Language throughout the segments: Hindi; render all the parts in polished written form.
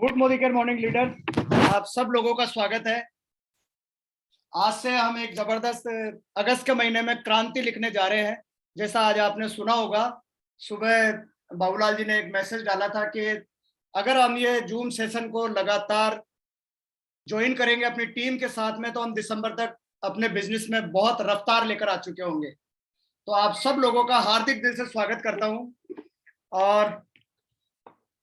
Good Modi care morning leader, आप सब लोगों का स्वागत है। आज से हम एक जबरदस्त अगस्त के महीने में क्रांति लिखने जा रहे हैं। जैसा आज आपने सुना होगा, सुबह बाबूलाल जी ने एक मैसेज डाला था कि अगर हम ये जूम सेशन को लगातार ज्वाइन करेंगे अपनी टीम के साथ में, तो हम दिसंबर तक अपने बिजनेस में बहुत रफ्तार लेकर आ चुके होंगे। तो आप सब लोगों का हार्दिक दिल से स्वागत करता हूं। और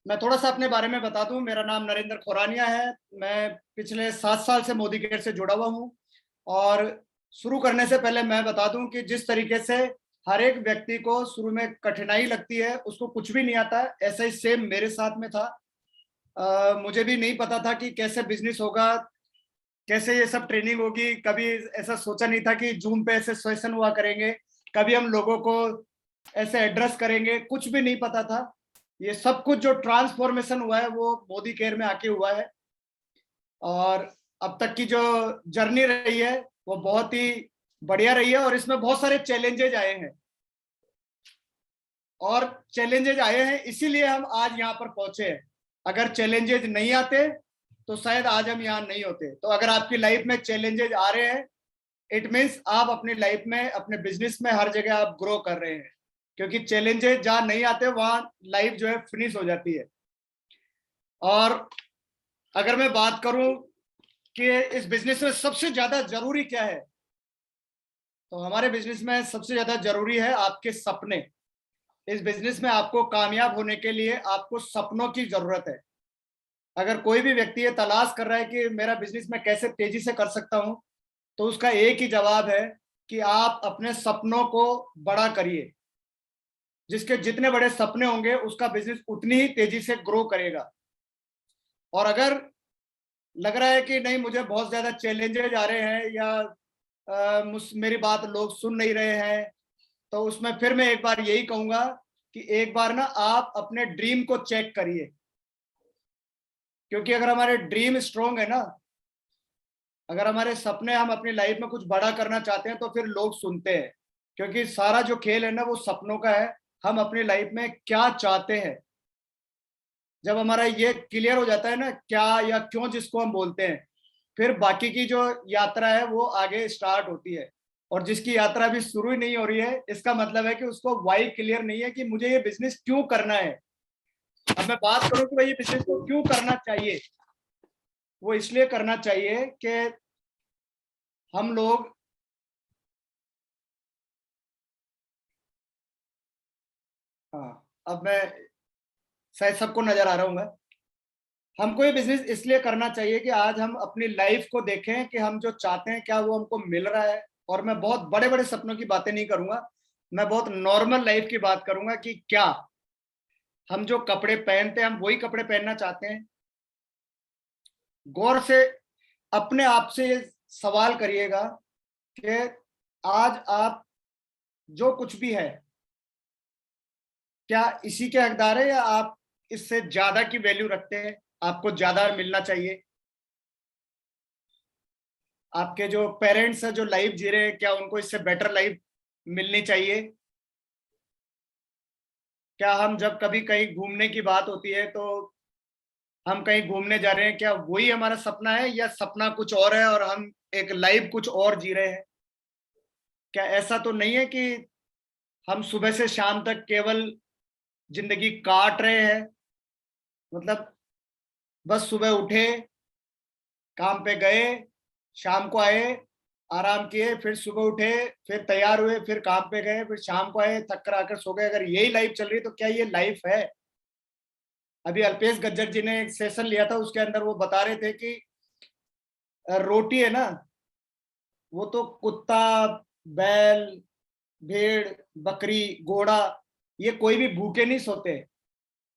मैं थोड़ा सा अपने बारे में बता दूं, मेरा नाम नरेंद्र खोरानिया है। मैं पिछले 7 साल से मोदी केयर से जुड़ा हुआ हूं। और शुरू करने से पहले मैं बता दूं कि जिस तरीके से हर एक व्यक्ति को शुरू में कठिनाई लगती है, उसको कुछ भी नहीं आता, ऐसा ही सेम मेरे साथ में था। मुझे भी नहीं पता था कि कैसे बिजनेस होगा, कैसे ये सब ट्रेनिंग होगी। कभी ऐसा सोचा नहीं था कि जूम पे ऐसे सेशन हुआ करेंगे, कभी हम लोगों को ऐसे एड्रेस करेंगे, कुछ भी नहीं पता था। ये सब कुछ जो ट्रांसफॉर्मेशन हुआ है वो मोदी केयर में आके हुआ है। और अब तक की जो जर्नी रही है वो बहुत ही बढ़िया रही है। और इसमें बहुत सारे चैलेंजेज आए हैं, और चैलेंजेज आए हैं इसीलिए हम आज यहाँ पर पहुंचे हैं। अगर चैलेंजेज नहीं आते तो शायद आज हम यहाँ नहीं होते। तो अगर आपकी लाइफ में चैलेंजेज आ रहे हैं, इट मीन्स आप अपनी लाइफ में, अपने बिजनेस में हर जगह आप ग्रो कर रहे हैं। क्योंकि चैलेंजेस जहां नहीं आते वहां लाइफ जो है फिनिश हो जाती है। और अगर मैं बात करूं कि इस बिजनेस में सबसे ज्यादा जरूरी क्या है, तो हमारे बिजनेस में सबसे ज्यादा जरूरी है आपके सपने। इस बिजनेस में आपको कामयाब होने के लिए आपको सपनों की जरूरत है। अगर कोई भी व्यक्ति ये तलाश कर रहा है कि मेरा बिजनेस मैं कैसे तेजी से कर सकता हूं, तो उसका एक ही जवाब है कि आप अपने सपनों को बड़ा करिए। जिसके जितने बड़े सपने होंगे उसका बिजनेस उतनी ही तेजी से ग्रो करेगा। और अगर लग रहा है कि नहीं, मुझे बहुत ज्यादा चैलेंजेज आ रहे हैं, या मेरी बात लोग सुन नहीं रहे हैं, तो उसमें फिर मैं एक बार यही कहूंगा कि एक बार ना आप अपने ड्रीम को चेक करिए। क्योंकि अगर हमारे ड्रीम स्ट्रोंग है ना, अगर हमारे सपने, हम अपनी लाइफ में कुछ बड़ा करना चाहते हैं, तो फिर लोग सुनते हैं। क्योंकि सारा जो खेल है ना वो सपनों का है। हम अपनी लाइफ में क्या चाहते हैं, जब हमारा ये क्लियर हो जाता है ना, क्या या क्यों जिसको हम बोलते हैं, फिर बाकी की जो यात्रा है वो आगे स्टार्ट होती है। और जिसकी यात्रा अभी शुरू ही नहीं हो रही है, इसका मतलब है कि उसको वाई क्लियर नहीं है कि मुझे ये बिजनेस क्यों करना है। अब मैं बात करूं कि भाई ये बिजनेस को क्यों करना चाहिए, वो इसलिए करना चाहिए कि हम लोग, हाँ अब मैं, शायद सबको नजर आ रहा हूँ, हमको ये बिजनेस इसलिए करना चाहिए कि आज हम अपनी लाइफ को देखें कि हम जो चाहते हैं क्या वो हमको मिल रहा है। और मैं बहुत बड़े बड़े सपनों की बातें नहीं करूंगा, मैं बहुत नॉर्मल लाइफ की बात करूंगा कि क्या हम जो कपड़े पहनते हैं हम वही कपड़े पहनना चाहते हैं। गौर से अपने आप से ये सवाल करिएगा कि आज आप जो कुछ भी है, क्या इसी के हकदार है, या आप इससे ज्यादा की वैल्यू रखते हैं, आपको ज्यादा मिलना चाहिए। आपके जो पेरेंट्स है जो लाइफ जी रहे हैं, क्या उनको इससे बेटर लाइफ मिलनी चाहिए। क्या हम जब कभी कहीं घूमने की बात होती है तो हम कहीं घूमने जा रहे हैं, क्या वही हमारा सपना है, या सपना कुछ और है और हम एक लाइफ कुछ और जी रहे हैं। क्या ऐसा तो नहीं है कि हम सुबह से शाम तक केवल जिंदगी काट रहे हैं। मतलब बस सुबह उठे, काम पे गए, शाम को आए, आराम किए, फिर सुबह उठे, फिर तैयार हुए, फिर काम पे गए, फिर शाम को आए, थक कर आकर सो गए। अगर यही लाइफ चल रही है तो क्या ये लाइफ है। अभी अल्पेश गज्जर जी ने एक सेशन लिया था, उसके अंदर वो बता रहे थे कि रोटी है ना, वो तो कुत्ता, बैल, भेड़, बकरी, घोड़ा, ये कोई भी भूखे नहीं सोते।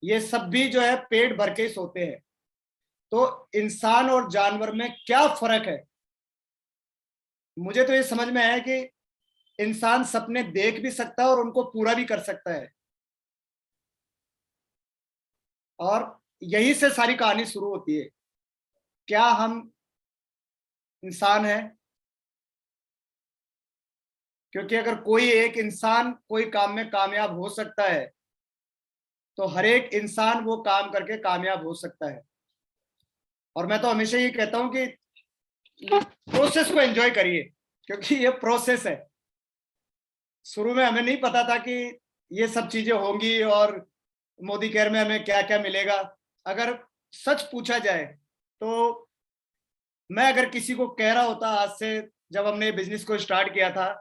ये सब भी जो है पेट भर के ही सोते हैं। तो इंसान और जानवर में क्या फर्क है। मुझे तो ये समझ में आया कि इंसान सपने देख भी सकता है और उनको पूरा भी कर सकता है। और यही से सारी कहानी शुरू होती है। क्या हम इंसान हैं। क्योंकि अगर कोई एक इंसान कोई काम में कामयाब हो सकता है, तो हर एक इंसान वो काम करके कामयाब हो सकता है। और मैं तो हमेशा ये कहता हूँ कि प्रोसेस को एंजॉय करिए, क्योंकि ये प्रोसेस है। शुरू में हमें नहीं पता था कि ये सब चीजें होंगी और मोदी केयर में हमें क्या क्या मिलेगा। अगर सच पूछा जाए तो मैं अगर किसी को कह रहा होता आज से, जब हमने बिजनेस को स्टार्ट किया था,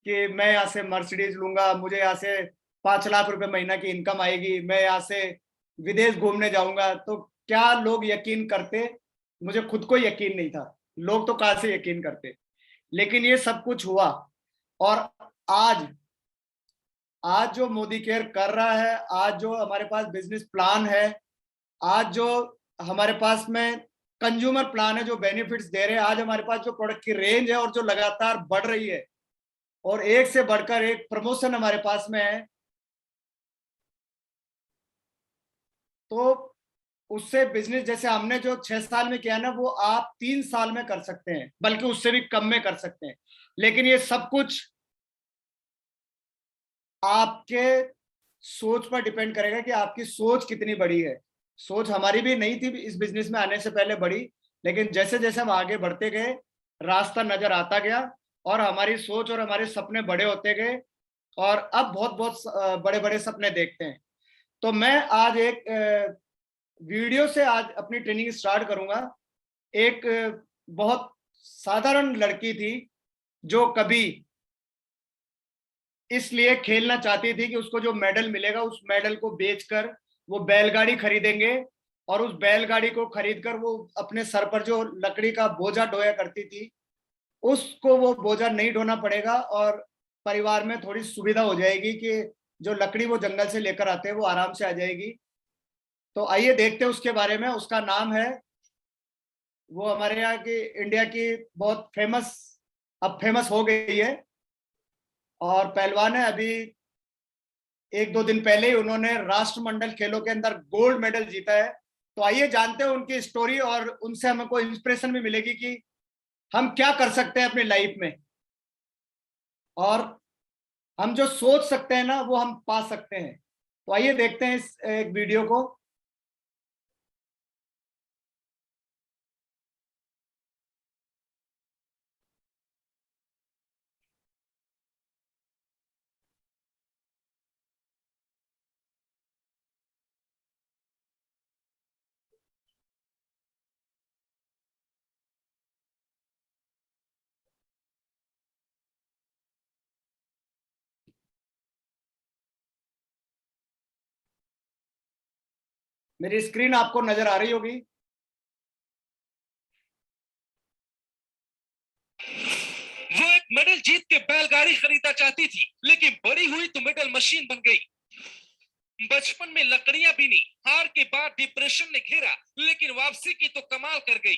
कि मैं यहाँ से मर्सिडीज लूंगा, मुझे यहाँ से 5 लाख रुपए महीना की इनकम आएगी, मैं यहाँ से विदेश घूमने जाऊंगा, तो क्या लोग यकीन करते? मुझे खुद को यकीन नहीं था, लोग तो कहाँ से यकीन करते। लेकिन ये सब कुछ हुआ। और आज आज जो मोदी केयर कर रहा है, आज जो हमारे पास बिजनेस प्लान है, आज जो हमारे पास में कंज्यूमर प्लान है, जो बेनिफिट्स दे रहे हैं, आज हमारे पास जो प्रोडक्ट की रेंज है और जो लगातार बढ़ रही है, और एक से बढ़कर एक प्रमोशन हमारे पास में है, तो उससे बिजनेस जैसे हमने जो 6 साल में किया ना, वो आप 3 साल में कर सकते हैं, बल्कि उससे भी कम में कर सकते हैं। लेकिन ये सब कुछ आपके सोच पर डिपेंड करेगा कि आपकी सोच कितनी बड़ी है। सोच हमारी भी नहीं थी इस बिजनेस में आने से पहले बड़ी, लेकिन जैसे जैसे हम आगे बढ़ते गए, रास्ता नजर आता गया और हमारी सोच और हमारे सपने बड़े होते गए, और अब बहुत बहुत बड़े बड़े सपने देखते हैं। तो मैं आज एक वीडियो से आज अपनी ट्रेनिंग स्टार्ट करूंगा। एक बहुत साधारण लड़की थी, जो कभी इसलिए खेलना चाहती थी कि उसको जो मेडल मिलेगा, उस मेडल को बेचकर वो बैलगाड़ी खरीदेंगे, और उस बैलगाड़ी को खरीदकर वो अपने सर पर जो लकड़ी का बोझा ढोया करती थी, उसको वो बोझा नहीं ढोना पड़ेगा, और परिवार में थोड़ी सुविधा हो जाएगी कि जो लकड़ी वो जंगल से लेकर आते हैं वो आराम से आ जाएगी। तो आइए देखते हैं उसके बारे में। उसका नाम है, वो हमारे यहाँ की, इंडिया की बहुत फेमस, अब फेमस हो गई है, और पहलवान है। अभी 1-2 दिन पहले ही उन्होंने राष्ट्रमंडल खेलों के अंदर गोल्ड मेडल जीता है। तो आइए जानते हैं उनकी स्टोरी, और उनसे हमको इंस्पिरेशन भी मिलेगी कि हम क्या कर सकते हैं अपनी लाइफ में, और हम जो सोच सकते हैं ना, वो हम पा सकते हैं। तो आइए देखते हैं इस एक वीडियो को। मेरी स्क्रीन आपको नजर आ रही होगी। वो एक मेडल जीत के बैलगाड़ी खरीदना चाहती थी, लेकिन बड़ी हुई तो मेडल मशीन बन गई। बचपन में लकड़ियां बीनी, हार के बाद डिप्रेशन ने घेरा, लेकिन वापसी की तो कमाल कर गई।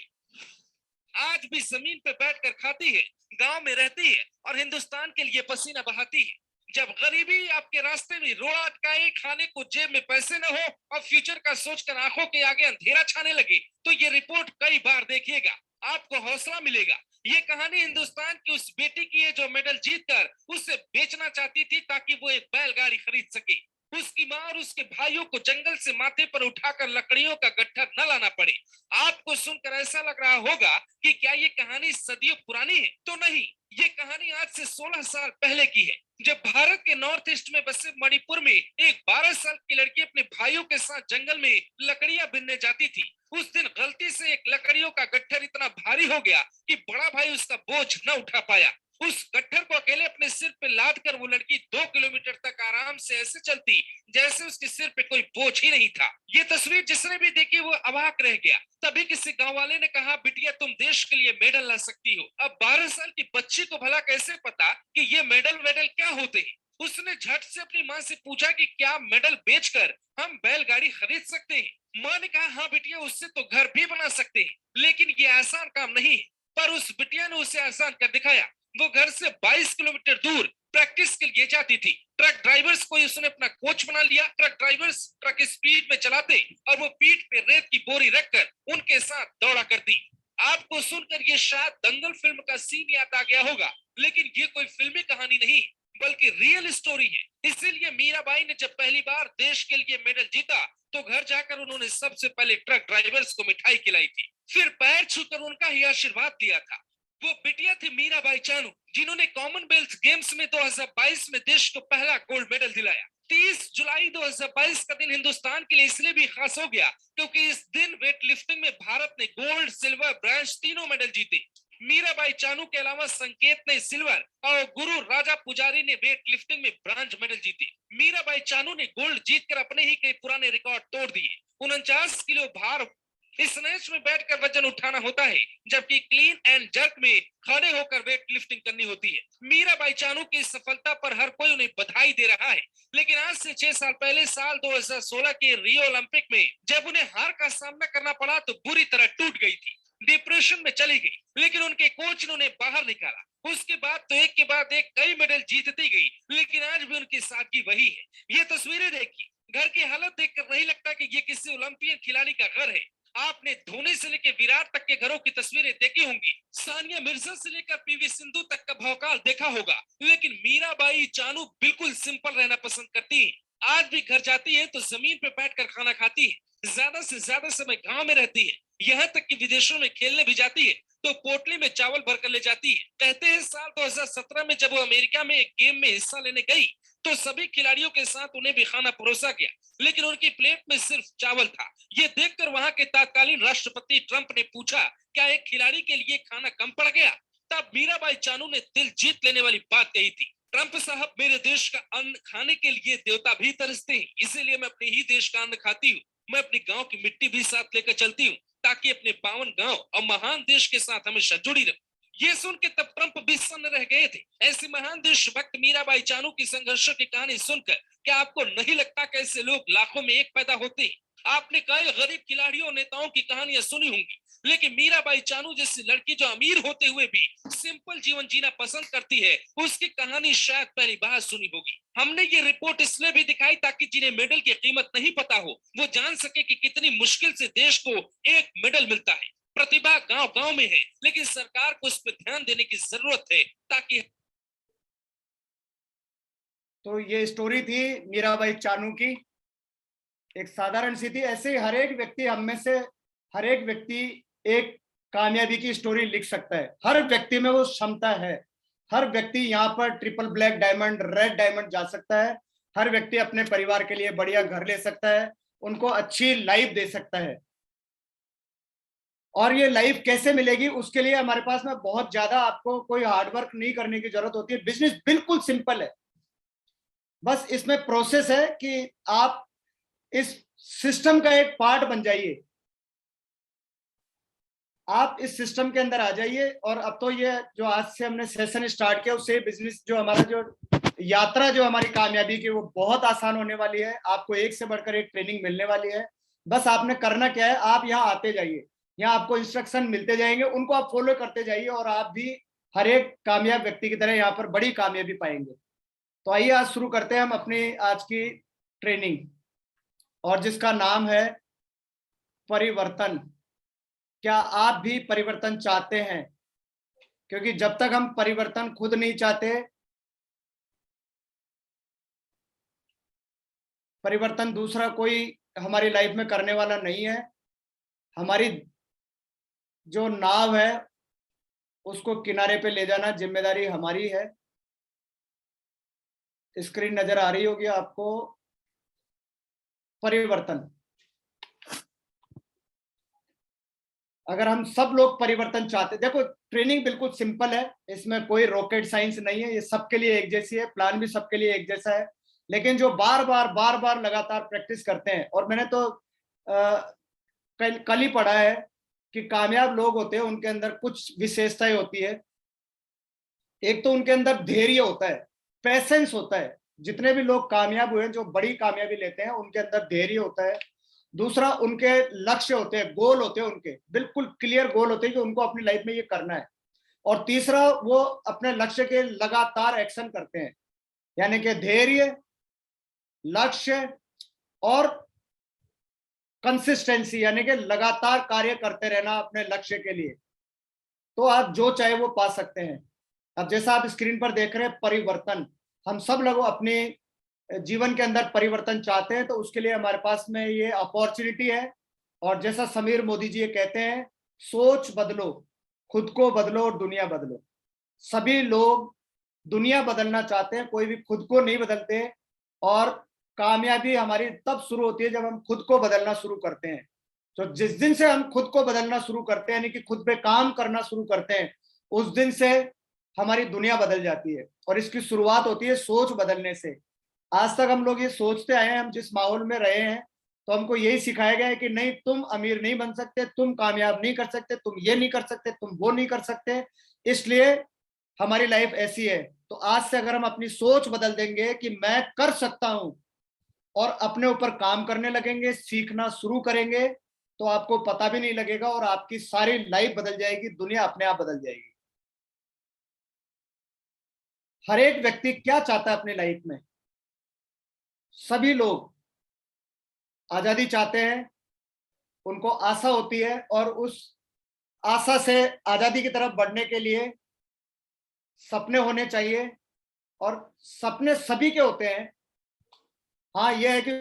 आज भी जमीन पे बैठकर खाती है, गांव में रहती है और हिंदुस्तान के लिए पसीना बहाती है। जब गरीबी आपके रास्ते में रोड़ा अटकाए, खाने को जेब में पैसे न हो और फ्यूचर का सोचकर आंखों के आगे अंधेरा छाने लगे, तो ये रिपोर्ट कई बार देखिएगा, आपको हौसला मिलेगा। ये कहानी हिंदुस्तान की उस बेटी की है जो मेडल जीतकर उसे बेचना चाहती थी ताकि वो एक बैलगाड़ी खरीद सके। उसकी माँ और उसके भाइयों को जंगल से माथे पर उठाकर लकड़ियों का गट्ठर न लाना पड़े। आपको सुनकर ऐसा लग रहा होगा कि क्या ये कहानी सदियों पुरानी है? तो नहीं, ये कहानी आज से 16 साल पहले की है, जब भारत के नॉर्थ ईस्ट में बसे मणिपुर में एक 12 साल की लड़की अपने भाइयों के साथ जंगल में लकड़ियां बीनने जाती थी। उस दिन गलती से एक लकड़ियों का गट्ठर इतना भारी हो गया कि बड़ा भाई उसका बोझ न उठा पाया। उस गट्ठर को अकेले अपने सिर पे लाद कर वो लड़की 2 किलोमीटर तक आराम से ऐसे चलती जैसे उसके सिर पे कोई बोझ ही नहीं था। ये तस्वीर जिसने भी देखी वो अवाक रह गया। तभी किसी गांव वाले ने कहा, बिटिया तुम देश के लिए मेडल ला सकती हो। अब 12 साल की बच्ची को भला कैसे पता कि ये मेडल वेडल क्या होते हैं। उसने झट से अपनी माँ से पूछा कि क्या मेडल बेचकर हम बैलगाड़ी खरीद सकते हैं। माँ ने कहा, हाँ बिटिया, उससे तो घर भी बना सकते हैं, लेकिन ये आसान काम नहीं है। पर उस बिटिया ने उसे आसान कर दिखाया। वो घर से 22 किलोमीटर दूर प्रैक्टिस के लिए जाती थी। ट्रक ड्राइवर्स को उसने अपना कोच बना लिया। ट्रक ड्राइवर्स ट्रक स्पीड में चलाते और वो पीठ पे रेत की बोरी रखकर उनके साथ दौड़ा करती। आपको सुनकर ये शायद दंगल फिल्म का सीन याद आ गया होगा, लेकिन ये कोई फिल्मी कहानी नहीं बल्कि रियल स्टोरी है। इसीलिए मीराबाई ने जब पहली बार देश के लिए मेडल जीता तो घर जाकर उन्होंने सबसे पहले ट्रक ड्राइवर्स को मिठाई खिलाई थी। फिर पैर छूकर उनका ही आशीर्वाद दिया था। वो बिटिया थी मीराबाई चानू, जिन्होंने कॉमनवेल्थ गेम्स में 2022 में देश को पहला गोल्ड मेडल दिलाया। 30 जुलाई 2022 का दिन हिंदुस्तान के लिए इसलिए भी खास हो गया क्योंकि इस दिन वेट लिफ्टिंग में भारत ने गोल्ड, सिल्वर, ब्रॉन्ज तीनों मेडल जीते। मीराबाई चानू के अलावा संकेत ने सिल्वर और गुरु राजा पुजारी ने वेट लिफ्टिंग में ब्रॉन्ज मेडल जीते। मीराबाई चानू ने गोल्ड जीतकर अपने ही कई पुराने रिकॉर्ड तोड़ दिए। 49 किलो भार स्नैच में बैठकर वजन उठाना होता है, जबकि क्लीन एंड जर्क में खड़े होकर वेट लिफ्टिंग करनी होती है। मीराबाई चानू की सफलता पर हर कोई उन्हें बधाई दे रहा है, लेकिन आज से 6 साल पहले साल 2016 के रियो ओलंपिक में जब उन्हें हार का सामना करना पड़ा तो बुरी तरह टूट गई थी, डिप्रेशन में चली गई, लेकिन उनके कोच ने उन्हें बाहर निकाला। उसके बाद तो एक के बाद एक कई मेडल जीतती गई, लेकिन आज भी उनकी सादगी वही है। ये तस्वीरें देखिए, घर की हालत देखकर नहीं लगता कि ये किसी ओलंपियन खिलाड़ी का घर है। आपने धोनी से लेकर विराट तक के घरों की तस्वीरें देखी होंगी, सानिया मिर्जा से लेकर पीवी सिंधु तक का भौकाल देखा होगा, लेकिन मीराबाई चानू बिल्कुल सिंपल रहना पसंद करती है। आज भी घर जाती है तो जमीन पे बैठकर खाना खाती है, ज्यादा से ज्यादा समय गांव में रहती है, यहाँ तक कि विदेशों में खेलने भी जाती है तो पोटली में चावल भरकर ले जाती है। कहते हैं साल 2017 में जब वो अमेरिका में एक गेम में हिस्सा लेने गई तो सभी खिलाड़ियों के साथ उन्हें भी खाना परोसा गया, लेकिन उनकी प्लेट में सिर्फ चावल था। ये देखकर वहां के तत्कालीन राष्ट्रपति ट्रंप ने पूछा, क्या एक खिलाड़ी के लिए खाना कम पड़ गया? तब मीराबाई चानू ने दिल जीत लेने वाली बात कही थी, ट्रंप साहब, मेरे देश का अन्न खाने के लिए देवता भी तरसते हैं, इसीलिए मैं अपने ही देश का अन्न खाती हूँ। मैं अपने गांव की मिट्टी भी साथ लेकर चलती हूँ ताकि अपने पावन गांव और महान देश के साथ हमेशा जुड़ी रहूं। ये सुन के तब ट्रंप भी सन्न रह गए थे। ऐसी महान देशभक्त मीराबाई चानू की संघर्ष की कहानी सुनकर क्या आपको नहीं लगता कि ऐसे लोग लाखों में एक पैदा होते हैं? आपने कई गरीब खिलाड़ियों और नेताओं की कहानियां सुनी होंगी, लेकिन मीराबाई चानू जैसी लड़की जो अमीर होते हुए भी सिंपल जीवन जीना पसंद करती है, उसकी कहानी शायद पहली बार सुनी होगी। हमने ये रिपोर्ट इसलिए भी दिखाई ताकि जिन्हें मेडल की कीमत नहीं पता हो वो जान सके कि कितनी मुश्किल से देश को एक मेडल मिलता है। प्रतिभा गांव गांव में है, लेकिन सरकार को इस पर ध्यान देने की जरूरत है ताकि। तो ये स्टोरी थी मीराबाई चानू की, एक साधारण सी थी। ऐसे ही हर एक व्यक्ति, हम में से हर एक व्यक्ति एक कामयाबी की स्टोरी लिख सकता है। हर व्यक्ति में वो क्षमता है। हर व्यक्ति यहाँ पर triple black diamond, red diamond जा सकता है। हर व्यक्ति अपने परिवार के लिए बढ़िया घर ले सकता है, उनको अच्छी लाइफ दे सकता है। और ये लाइफ कैसे मिलेगी, उसके लिए हमारे पास में बहुत ज्यादा आपको कोई हार्डवर्क नहीं करने की जरूरत होती है। बिजनेस बिल्कुल सिंपल है, बस इसमें प्रोसेस है कि आप इस सिस्टम का एक पार्ट बन जाइए। आप इस सिस्टम के अंदर आ जाइए। और अब तो ये जो आज से हमने सेशन स्टार्ट किया, उससे बिजनेस जो हमारा जो यात्रा जो हमारी कामयाबी की, वो बहुत आसान होने वाली है। आपको एक से बढ़कर एक ट्रेनिंग मिलने वाली है। बस आपने करना क्या है, आप यहाँ आते जाइए, यहाँ आपको इंस्ट्रक्शन मिलते जाएंगे, उनको आप फॉलो करते जाइए और आप भी हर एक कामयाब व्यक्ति की तरह यहाँ पर बड़ी कामयाबी पाएंगे। तो आइए आज शुरू करते हैं हम अपनी आज की ट्रेनिंग, और जिसका नाम है परिवर्तन। क्या आप भी परिवर्तन चाहते हैं? क्योंकि जब तक हम परिवर्तन खुद नहीं चाहते, परिवर्तन दूसरा कोई हमारी लाइफ में करने वाला नहीं है। हमारी जो नाव है उसको किनारे पे ले जाना जिम्मेदारी हमारी है। स्क्रीन नजर आ रही होगी आपको। परिवर्तन, अगर हम सब लोग परिवर्तन चाहते, देखो ट्रेनिंग बिल्कुल सिंपल है, इसमें कोई रॉकेट साइंस नहीं है, ये सबके लिए एक जैसी है, प्लान भी सबके लिए एक जैसा है। लेकिन जो बार बार लगातार प्रैक्टिस करते हैं, और मैंने तो कल ही पढ़ा है कि कामयाब लोग होते हैं उनके अंदर कुछ विशेषताएं होती है। एक तो उनके अंदर धैर्य होता है, पेशेंस होता है। जितने भी लोग कामयाब हुए, जो बड़ी कामयाबी लेते हैं, उनके अंदर धैर्य होता है। दूसरा, उनके लक्ष्य होते हैं, गोल होते हैं, उनके बिल्कुल क्लियर गोल होते हैं कि उनको अपनी लाइफ में ये करना है। और तीसरा, वो अपने लक्ष्य के लगातार एक्शन करते हैं, यानी कि धैर्य, लक्ष्य और कंसिस्टेंसी, यानी कि लगातार कार्य करते रहना अपने लक्ष्य के लिए। तो आप जो चाहे वो पा सकते हैं। अब जैसा आप स्क्रीन पर देख रहे हैं, परिवर्तन, हम सब लोग अपने जीवन के अंदर परिवर्तन चाहते हैं, तो उसके लिए हमारे पास में ये अपॉर्चुनिटी है। और जैसा समीर मोदी जी ये कहते हैं सोच बदलो, खुद को बदलो और दुनिया बदलो। सभी लोग दुनिया बदलना चाहते हैं, कोई भी खुद को नहीं बदलते। और कामयाबी हमारी तब शुरू होती है जब हम खुद को बदलना शुरू करते हैं। तो जिस दिन से हम खुद को बदलना शुरू करते हैं, यानी कि खुद पे काम करना शुरू करते हैं, उस दिन से हमारी दुनिया बदल जाती है। और इसकी शुरुआत होती है सोच बदलने से। आज तक हम लोग ये सोचते आए हैं, हम जिस माहौल में रहे हैं, तो हमको यही सिखाया गया है कि नहीं, तुम अमीर नहीं बन सकते, तुम कामयाब नहीं कर सकते, तुम ये नहीं कर सकते, तुम वो नहीं कर सकते, इसलिए हमारी लाइफ ऐसी है। तो आज से अगर हम अपनी सोच बदल देंगे कि मैं कर सकता हूं, और अपने ऊपर काम करने लगेंगे, सीखना शुरू करेंगे, तो आपको पता भी नहीं लगेगा और आपकी सारी लाइफ बदल जाएगी, दुनिया अपने आप बदल जाएगी। हर एक व्यक्ति क्या चाहता है अपनी लाइफ में? सभी लोग आजादी चाहते हैं, उनको आशा होती है, और उस आशा से आजादी की तरफ बढ़ने के लिए सपने होने चाहिए। और सपने सभी के होते हैं। हाँ, यह है कि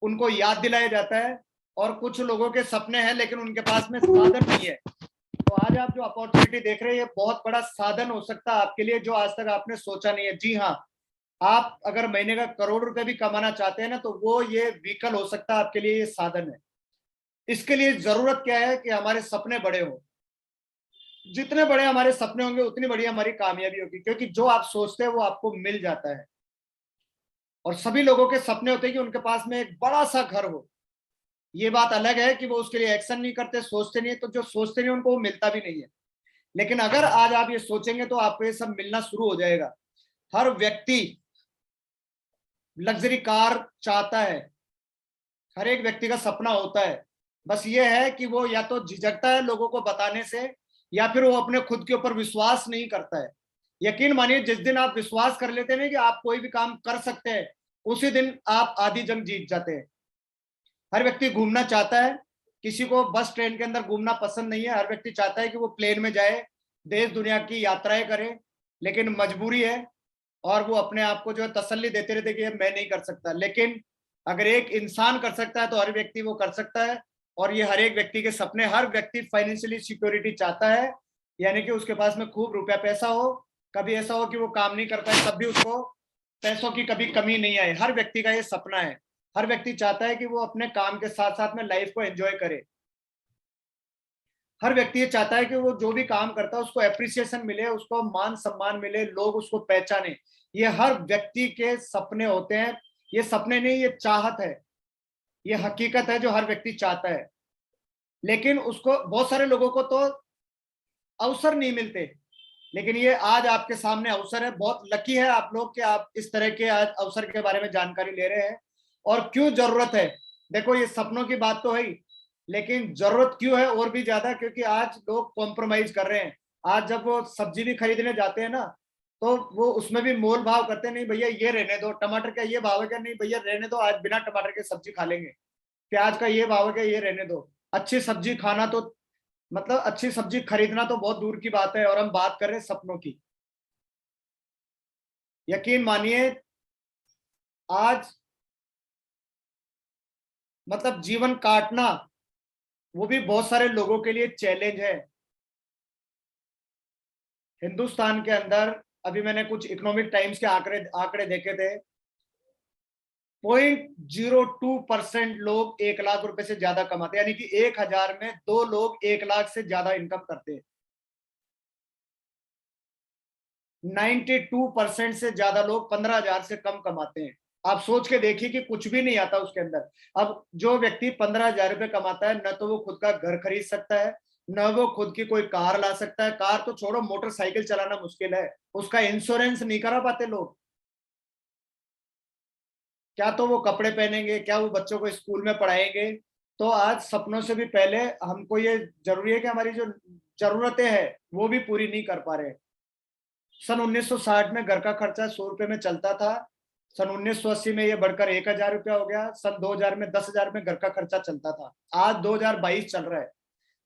उनको याद दिलाया जाता है, और कुछ लोगों के सपने हैं लेकिन उनके पास में साधन नहीं है। तो आज आप जो अपॉर्चुनिटी देख रहे हैं, ये बहुत बड़ा साधन हो सकता है आपके लिए, जो आज तक आपने सोचा नहीं है। जी हाँ, आप अगर महीने का करोड़ रुपए भी कमाना चाहते हैं ना, तो वो ये व्हीकल हो सकता है आपके लिए, ये साधन है। इसके लिए जरूरत क्या है कि हमारे सपने बड़े हो। जितने बड़े हमारे सपने होंगे, उतनी बड़ी हमारी कामयाबी होगी, क्योंकि जो आप सोचते हैं वो आपको मिल जाता है। और सभी लोगों के सपने होते हैं कि उनके पास में एक बड़ा सा घर हो। ये बात अलग है कि वो उसके लिए एक्शन नहीं करते, सोचते नहीं है। तो जो सोचते नहीं उनको वो मिलता भी नहीं है। लेकिन अगर आज आप ये सोचेंगे तो आपको ये सब मिलना शुरू हो जाएगा। हर व्यक्ति लग्जरी कार चाहता है, हर एक व्यक्ति का सपना होता है। बस ये है कि वो या तो झिझकता है लोगों को बताने से, या फिर वो अपने खुद के ऊपर विश्वास नहीं करता है। यकीन मानिए, जिस दिन आप विश्वास कर लेते हैं कि आप कोई भी काम कर सकते हैं, उसी दिन आप आधी जंग जीत जाते हैं। हर व्यक्ति घूमना चाहता है, किसी को बस ट्रेन के अंदर घूमना पसंद नहीं है। हर व्यक्ति चाहता है कि वो प्लेन में जाए, देश दुनिया की यात्राएं करे, लेकिन मजबूरी है। और वो अपने आप को जो है तसल्ली देते रहते कि मैं नहीं कर सकता। लेकिन अगर एक इंसान कर सकता है तो हर व्यक्ति वो कर सकता है। और ये हर एक व्यक्ति के सपने, हर व्यक्ति फाइनेंशियली सिक्योरिटी चाहता है, यानी कि उसके पास में खूब रुपया पैसा हो। कभी ऐसा हो कि वो काम नहीं कर पाए, तब भी उसको पैसों की कभी कमी नहीं आए। हर व्यक्ति का ये सपना है। हर व्यक्ति चाहता है कि वो अपने काम के साथ साथ में लाइफ को एंजॉय करे। हर व्यक्ति ये चाहता है कि वो जो भी काम करता है उसको एप्रिसिएशन मिले, उसको मान सम्मान मिले, लोग उसको पहचाने। ये हर व्यक्ति के सपने होते हैं। ये सपने नहीं, ये चाहत है, ये हकीकत है जो हर व्यक्ति चाहता है। लेकिन उसको, बहुत सारे लोगों को तो अवसर नहीं मिलते। लेकिन ये आज आपके सामने अवसर है। बहुत लकी है आप लोग कि आप इस तरह के आज अवसर के बारे में जानकारी ले रहे हैं। और क्यों जरूरत है? देखो, ये सपनों की बात तो है ही, लेकिन जरूरत क्यों है और भी ज्यादा? क्योंकि आज लोग कॉम्प्रोमाइज कर रहे हैं। आज जब वो सब्जी भी खरीदने जाते हैं ना, तो वो उसमें भी मोल भाव करते हैं। नहीं भैया ये रहने दो, टमाटर का ये भाव है क्या? नहीं भैया रहने दो, आज बिना टमाटर के सब्जी खा लेंगे। प्याज का ये भाव है क्या? ये रहने दो। अच्छी सब्जी खाना तो, मतलब अच्छी सब्जी खरीदना तो बहुत दूर की बात है, और हम बात कर रहे हैं सपनों की। यकीन मानिए, आज मतलब जीवन काटना, वो भी बहुत सारे लोगों के लिए चैलेंज है। हिंदुस्तान के अंदर अभी मैंने कुछ इकोनॉमिक टाइम्स के आंकड़े आंकड़े देखे थे। 0.02% लोग 1 लाख रुपए से ज्यादा कमाते हैं, यानी कि 1,000 में 2 लोग 1 लाख से ज्यादा इनकम करते हैं। 92% से ज्यादा लोग 15,000 से कम कमाते हैं। आप सोच के देखिए कि कुछ भी नहीं आता उसके अंदर। अब जो व्यक्ति 15,000 रुपए कमाता है, न तो वो खुद का घर खरीद सकता है, न वो खुद की कोई कार ला सकता है। कार तो छोड़ो, मोटरसाइकिल चलाना मुश्किल है। उसका इंश्योरेंस नहीं करा पाते लोग। क्या तो वो कपड़े पहनेंगे, क्या वो बच्चों को स्कूल में पढ़ाएंगे? तो आज सपनों से भी पहले हमको ये जरूरी है कि हमारी जो जरूरतें हैं वो भी पूरी नहीं कर पा रहे। सन 1960 में घर का खर्चा 100 रुपए में चलता था। सन 1980 में ये बढ़कर 1,000 रुपया हो गया। सन 2000 में 10,000 में घर का खर्चा चलता था। आज 2022 चल रहा है।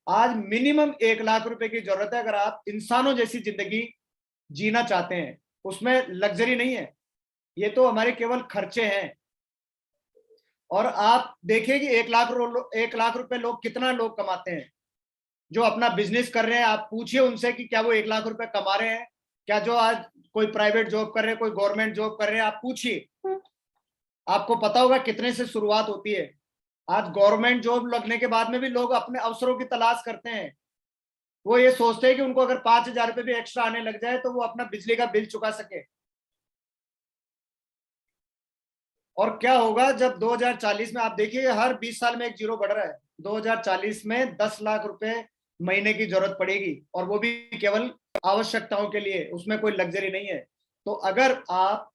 आज मिनिमम 1 लाख रुपए की जरूरत है अगर आप इंसानों जैसी जिंदगी जीना चाहते हैं। उसमें लग्जरी नहीं है, ये तो हमारे केवल खर्चे हैं। और आप देखिए कि 1 लाख रुपए लोग कितना लोग कमाते हैं जो अपना बिजनेस कर रहे हैं। आप पूछिए उनसे कि क्या वो 1 लाख रुपए कमा रहे हैं, क्या जो आज कोई प्राइवेट जॉब कर रहे हैं, कोई गवर्नमेंट जॉब कर रहे हैं, आप पूछिए, आपको पता होगा कितने से शुरुआत होती है। आज गवर्नमेंट जॉब लगने के बाद में भी लोग अपने अवसरों की तलाश करते हैं। वो ये सोचते हैं कि उनको अगर 5,000 रुपए भी एक्स्ट्रा आने लग जाए तो वो अपना बिजली का बिल चुका सके। और क्या होगा जब 2040 में, आप देखिए हर 20 साल में एक जीरो बढ़ रहा है। 2040 में 10 लाख रुपए महीने की जरूरत पड़ेगी, और वो भी केवल आवश्यकताओं के लिए, उसमें कोई लग्जरी नहीं है। तो अगर आप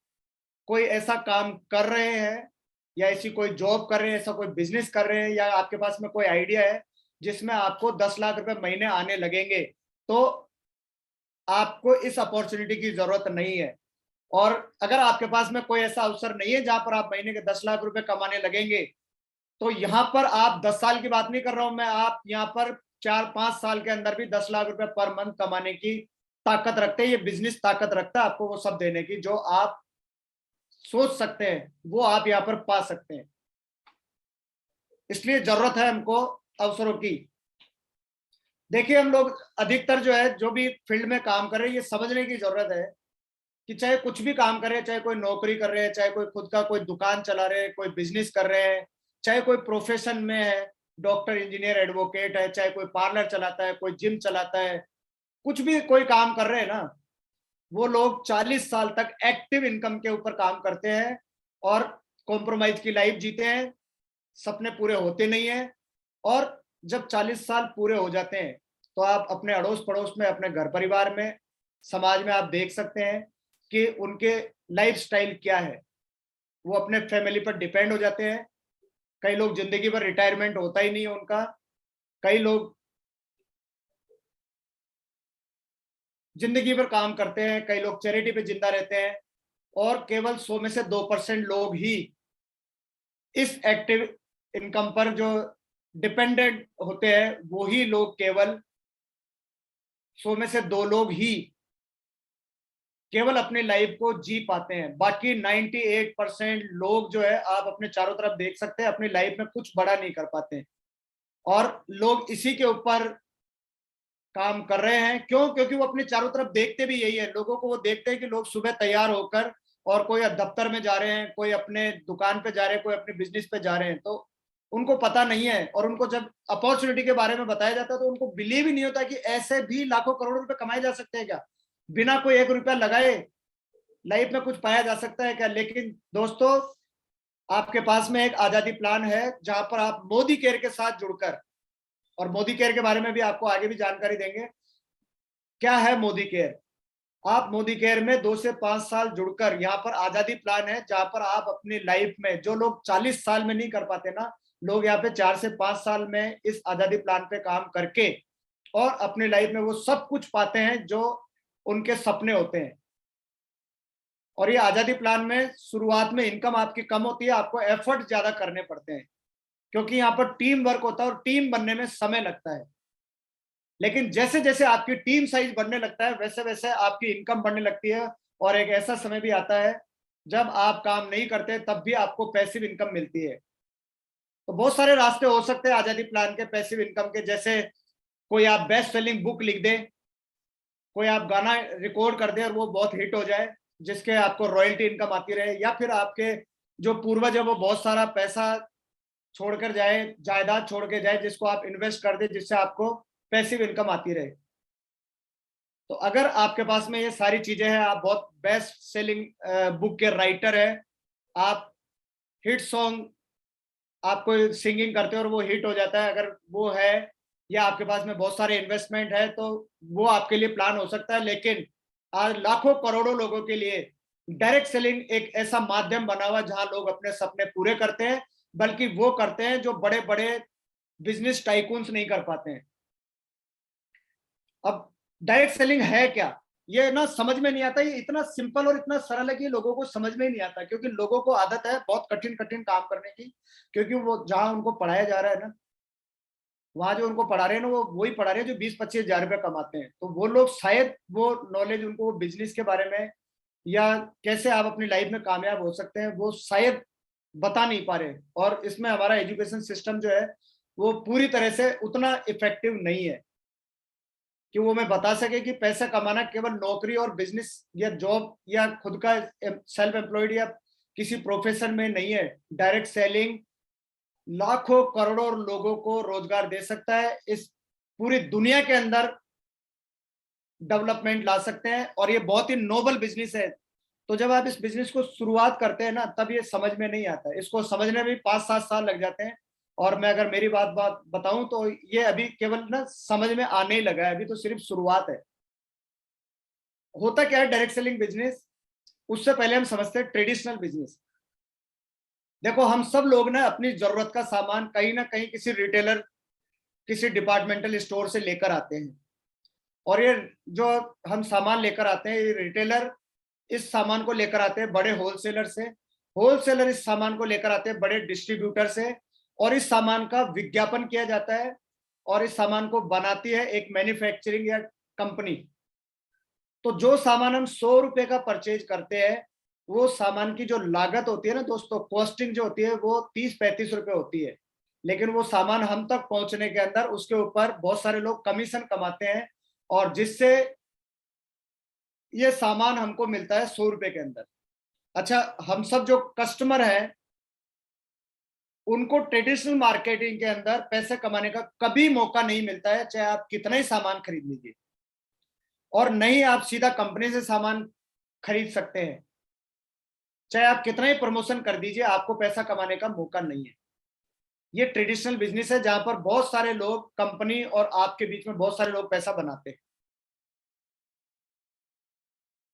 कोई ऐसा काम कर रहे हैं, या ऐसी कोई जॉब कर रहे हैं, ऐसा कोई बिजनेस कर रहे हैं, या आपके पास में कोई आइडिया है जिसमें आपको 10 लाख रुपए महीने आने लगेंगे, तो आपको इस अपॉर्चुनिटी की जरूरत नहीं है। और अगर आपके पास में कोई ऐसा अवसर नहीं है जहां पर आप महीने के 10 लाख रुपए कमाने लगेंगे, तो यहां पर आप 10 साल की बात नहीं कर रहा हूं मैं, आप यहां पर 4-5 साल के अंदर भी 10 लाख रुपए पर मंथ कमाने की ताकत रखते हैं। ये बिजनेस ताकत रखता है आपको वो सब देने की, जो आप सोच सकते हैं वो आप यहाँ पर पा सकते हैं। इसलिए जरूरत है हमको अवसरों की। देखिए हम लोग अधिकतर जो है, जो भी फील्ड में काम कर रहे हैं, ये समझने की जरूरत है कि चाहे कुछ भी काम कर रहे हैं, चाहे कोई नौकरी कर रहे हैं, चाहे कोई खुद का कोई दुकान चला रहे हैं, कोई बिजनेस कर रहे हैं, चाहे कोई प्रोफेशन में है, डॉक्टर, इंजीनियर, एडवोकेट है, चाहे कोई पार्लर चलाता है, कोई जिम चलाता है, कुछ भी कोई काम कर रहे हैं ना, वो लोग 40 साल तक एक्टिव इनकम के ऊपर काम करते हैं और कॉम्प्रोमाइज की लाइफ जीते हैं। सपने पूरे होते नहीं है। और जब 40 साल पूरे हो जाते हैं तो आप अपने अड़ोस पड़ोस में, अपने घर परिवार में, समाज में आप देख सकते हैं कि उनके लाइफस्टाइल क्या है। वो अपने फैमिली पर डिपेंड हो जाते हैं। कई लोग जिंदगी भर रिटायरमेंट होता ही नहीं है उनका। कई लोग जिंदगी भर काम करते हैं, कई लोग चैरिटी पे जिंदा रहते हैं, और केवल 100 में से 2% लोग ही इस एक्टिव इनकम पर जो डिपेंडेंट होते हैं, वो ही लोग, केवल 100 में से 2 लोग ही केवल अपनी लाइफ को जी पाते हैं। बाकी 98% लोग जो है, आप अपने चारों तरफ देख सकते हैं, अपनी लाइफ में कुछ बड़ा नहीं कर पाते हैं। और लोग इसी के ऊपर काम कर रहे हैं। क्यों? क्योंकि वो अपने चारों तरफ देखते भी यही है। लोगों को वो देखते हैं कि लोग सुबह तैयार होकर, और कोई दफ्तर में जा रहे हैं, कोई अपने दुकान पे जा रहे हैं, कोई अपने बिजनेस पे जा रहे हैं, तो उनको पता नहीं है। और उनको जब अपॉर्चुनिटी के बारे में बताया जाता है तो उनको बिलीव ही नहीं होता कि ऐसे भी लाखों करोड़ों रुपए कमाए जा सकते हैं क्या, बिना कोई 1 रुपया लगाए लाइफ में कुछ पाया जा सकता है क्या। लेकिन दोस्तों, आपके पास में एक आजादी प्लान है जहां पर आप मोदी केयर के साथ जुड़कर, और मोदी केयर के बारे में भी आपको आगे भी जानकारी देंगे। क्या है मोदी केयर? आप मोदी केयर में 2 से 5 साल जुड़कर, यहाँ पर आजादी प्लान है जहां पर आप अपनी लाइफ में, जो लोग 40 साल में नहीं कर पाते ना, लोग यहाँ पे 4 से 5 साल में इस आजादी प्लान पे काम करके और अपनी लाइफ में वो सब कुछ पाते हैं जो उनके सपने होते हैं। और ये आजादी प्लान में शुरुआत में इनकम आपकी कम होती है, आपको एफर्ट ज्यादा करने पड़ते हैं, क्योंकि यहाँ पर टीम वर्क होता है और टीम बनने में समय लगता है। लेकिन जैसे जैसे आपकी टीम साइज बढ़ने लगता है, वैसे वैसे आपकी इनकम बढ़ने लगती है। और एक ऐसा समय भी आता है जब आप काम नहीं करते तब भी आपको पैसिव इनकम मिलती है। तो बहुत सारे रास्ते हो सकते हैं आजादी प्लान के पैसिव इनकम के, जैसे कोई आप बेस्ट सेलिंग बुक लिख दें, कोई आप गाना रिकॉर्ड कर दें और वो बहुत हिट हो जाए, जिसके आपको रॉयल्टी इनकम आती रहे, या फिर आपके जो पूर्वज है वो बहुत सारा पैसा छोड़कर जाए, जायदाद छोड़ के जाए, जिसको आप इन्वेस्ट कर दे, जिससे आपको पैसिव इनकम आती रहे। तो अगर आपके पास में ये सारी चीजें हैं, आप बहुत बेस्ट सेलिंग बुक के राइटर है, आप हिट सॉन्ग, आप कोई सिंगिंग करते हो और वो हिट हो जाता है, अगर वो है, या आपके पास में बहुत सारे इन्वेस्टमेंट है, तो वो आपके लिए प्लान हो सकता है। लेकिन आज लाखों करोड़ों लोगों के लिए डायरेक्ट सेलिंग एक ऐसा माध्यम बना हुआ जहां लोग अपने सपने पूरे करते हैं, बल्कि वो करते हैं जो बड़े बड़े बिजनेस टाइकून्स नहीं कर पाते हैं। अब डायरेक्ट सेलिंग है क्या, ये ना समझ में नहीं आता। ये इतना सिंपल और इतना सरल है कि लोगों को समझ में ही नहीं आता, क्योंकि लोगों को आदत है बहुत कठिन कठिन काम करने की। क्योंकि वो जहां उनको पढ़ाया जा रहा है ना, वहां जो उनको पढ़ा रहे हैं ना, वो वही पढ़ा रहे हैं जो 20-25 हजार रुपये कमाते हैं। तो वो लोग शायद वो नॉलेज उनको बिजनेस के बारे में, या कैसे आप अपनी लाइफ में कामयाब हो सकते हैं, वो शायद बता नहीं पा रहे, और इसमें हमारा एजुकेशन सिस्टम जो है वो पूरी तरह से उतना इफेक्टिव नहीं है कि वो मैं बता सके कि पैसा कमाना केवल नौकरी और बिजनेस या जॉब या खुद का सेल्फ एम्प्लॉयड या किसी प्रोफेशन में नहीं है। डायरेक्ट सेलिंग लाखों करोड़ों लोगों को रोजगार दे सकता है, इस पूरी दुनिया के अंदर डेवलपमेंट ला सकते हैं, और ये बहुत ही नोबल बिजनेस है। तो जब आप इस बिजनेस को शुरुआत करते हैं ना, तब ये समझ में नहीं आता है, इसको समझने में 5-7 साल लग जाते हैं। और मैं अगर मेरी बात बताऊं तो ये अभी केवल ना समझ में आने ही लगा है, अभी तो सिर्फ शुरुआत है। होता क्या है डायरेक्ट सेलिंग बिजनेस, उससे पहले हम समझते हैं ट्रेडिशनल बिजनेस। देखो, हम सब लोग ना अपनी जरूरत का सामान कहीं ना कहीं किसी रिटेलर, किसी डिपार्टमेंटल स्टोर से लेकर आते हैं, और ये जो हम सामान लेकर आते हैं, ये रिटेलर इस सामान को लेकर आते हैं बड़े होलसेलर से, होलसेलर इस सामान को लेकर आते हैं बड़े डिस्ट्रीब्यूटर से, और इस सामान का विज्ञापन किया जाता है, और इस सामान को बनाती है एक मैन्युफैक्चरिंग या कंपनी। तो जो सामान हम 100 रुपए का परचेज करते हैं, वो सामान की जो लागत होती है ना दोस्तों, कॉस्टिंग जो होती है वो 30-35 रुपए होती है। लेकिन वो सामान हम तक पहुंचने के अंदर उसके ऊपर बहुत सारे लोग कमीशन कमाते हैं, और जिससे ये सामान हमको मिलता है 100 रुपए के अंदर। अच्छा, हम सब जो कस्टमर हैं, उनको ट्रेडिशनल मार्केटिंग के अंदर पैसे कमाने का कभी मौका नहीं मिलता है, चाहे आप कितना ही सामान खरीद लीजिए, और नहीं आप सीधा कंपनी से सामान खरीद सकते हैं। चाहे आप कितना ही प्रमोशन कर दीजिए, आपको पैसा कमाने का मौका नहीं है। ये ट्रेडिशनल बिजनेस है जहां पर बहुत सारे लोग, कंपनी और आपके बीच में बहुत सारे लोग पैसा बनाते हैं।